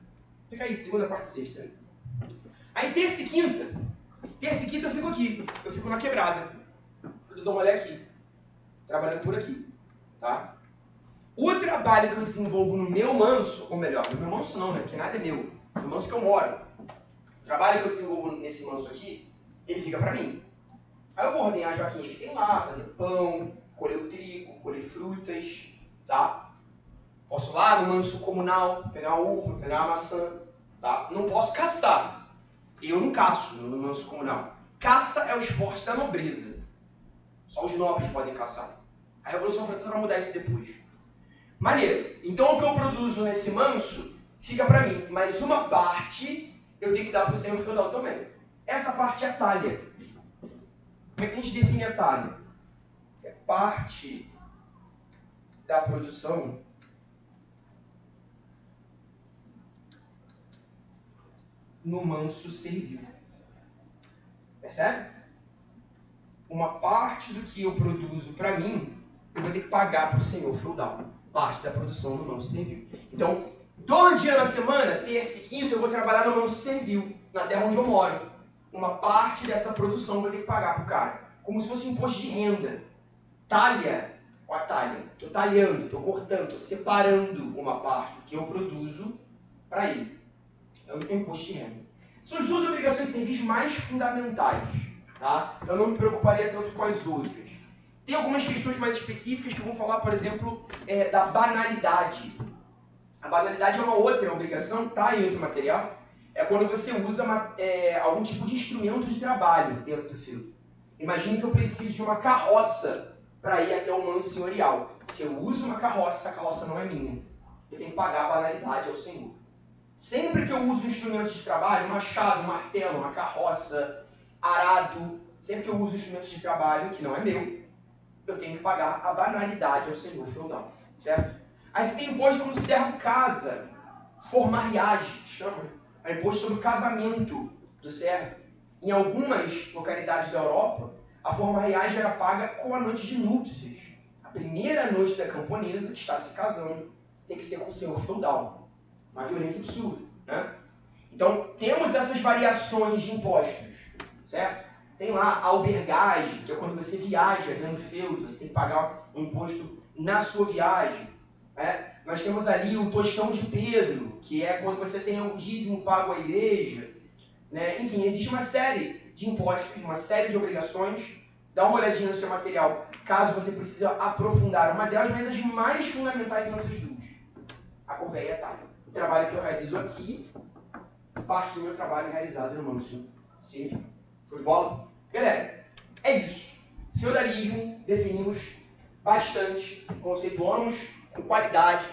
Fica aí, segunda, quarta e sexta. Aí terça e quinta eu fico aqui. Eu fico na quebrada. Eu dou um rolê aqui. Trabalhando por aqui. Tá? O trabalho que eu desenvolvo no meu manso, ou melhor, no meu manso não, né? Porque nada é meu. No manso que eu moro. O trabalho que eu desenvolvo nesse manso aqui, ele fica pra mim. Aí eu vou ordenhar as vaquinhas que tem lá, fazer pão, colher o trigo, colher frutas, tá? Posso ir lá no manso comunal, pegar uma uva, pegar uma maçã, tá? Não posso caçar. Eu não caço no manso comunal. Caça é o esporte da nobreza. Só os nobres podem caçar. A Revolução Francesa vai mudar isso depois. Maneiro. Então o que eu produzo nesse manso fica pra mim. Mas uma parte eu tenho que dar pro senhor feudal também. Essa parte é a talha. Como é que a gente define a talha? É parte da produção no manso servil. Percebe? Uma parte do que eu produzo para mim, eu vou ter que pagar para o senhor feudal. Parte da produção no manso servil. Então, todo dia na semana, terça e quinta, eu vou trabalhar no manso servil, na terra onde eu moro. Uma parte dessa produção eu vou ter que pagar para o cara. Como se fosse um imposto de renda. Talha, ó a talha. Estou talhando, estou cortando, estou separando uma parte do que eu produzo para ele. É o imposto de renda. São as duas obrigações civis mais fundamentais. Tá? Eu não me preocuparia tanto com as outras. Tem algumas questões mais específicas que vão falar, por exemplo, da banalidade. A banalidade é uma outra obrigação, tá em outro material. É quando você usa algum tipo de instrumento de trabalho dentro do feudo. Imagine que eu preciso de uma carroça para ir até o manso senhorial. Se eu uso uma carroça, essa carroça não é minha. Eu tenho que pagar a banalidade ao senhor. Sempre que eu uso instrumentos de trabalho, um machado, um martelo, uma carroça, arado, sempre que eu uso instrumentos de trabalho que não é meu, eu tenho que pagar a banalidade ao senhor feudal, certo? Aí você tem imposto quando o servo casa, formariage, chama, é imposto sobre o casamento do servo. Em algumas localidades da Europa, a formariage era paga com a noite de núpcias. A primeira noite da camponesa, que está se casando, tem que ser com o senhor feudal. Uma violência absurda, né? Então, temos essas variações de impostos, certo? Tem lá a albergagem, que é quando você viaja dentro do feudo, você tem que pagar um imposto na sua viagem. Né? Nós temos ali o tostão de Pedro, que é quando você tem o dízimo pago à igreja. Né? Enfim, existe uma série de impostos, uma série de obrigações. Dá uma olhadinha no seu material, caso você precise aprofundar uma delas, mas as mais fundamentais são essas duas. A convéia e a talha. O trabalho que eu realizo aqui, parte do meu trabalho realizado no manso servil. Show de bola? Galera, é isso. Feudalismo, definimos bastante, conceituamos com qualidade.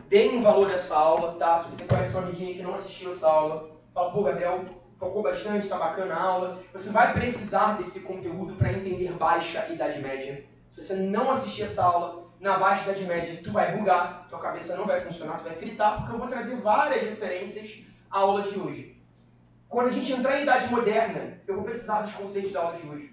Deem um valor dessa aula, tá? Se você conhece um amiguinho que não assistiu essa aula, fala, pô, Gabriel, focou bastante, tá bacana a aula. Você vai precisar desse conteúdo para entender Baixa Idade Média. Se você não assistir essa aula, na Baixa Idade Média, tu vai bugar, tua cabeça não vai funcionar, tu vai fritar, porque eu vou trazer várias referências à aula de hoje. Quando a gente entrar em Idade Moderna, eu vou precisar dos conceitos da aula de hoje.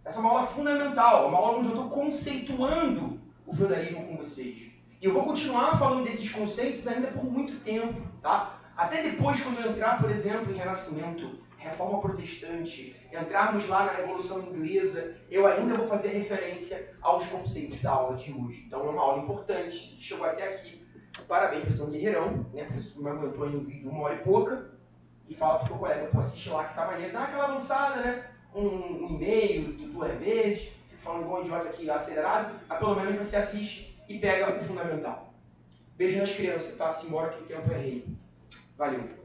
Essa é uma aula fundamental, uma aula onde eu estou conceituando o feudalismo com vocês. E eu vou continuar falando desses conceitos ainda por muito tempo, tá? Até depois, quando eu entrar, por exemplo, em Renascimento, Reforma Protestante, entrarmos lá na Revolução Inglesa, eu ainda vou fazer referência aos conceitos da aula de hoje. Então é uma aula importante. Se tu chegou até aqui, parabéns, você é um guerreirão, né? Porque você me aguentou em um vídeo 1 hora e pouca. E fala pro teu colega, pô, assiste lá que tá maneiro. Dá aquela avançada, né? Um e-mail, 2 vezes. Fico falando igual um idiota aqui acelerado. Mas pelo menos você assiste e pega o fundamental. Beijo nas crianças, tá? Simbora que o tempo é rei. Valeu.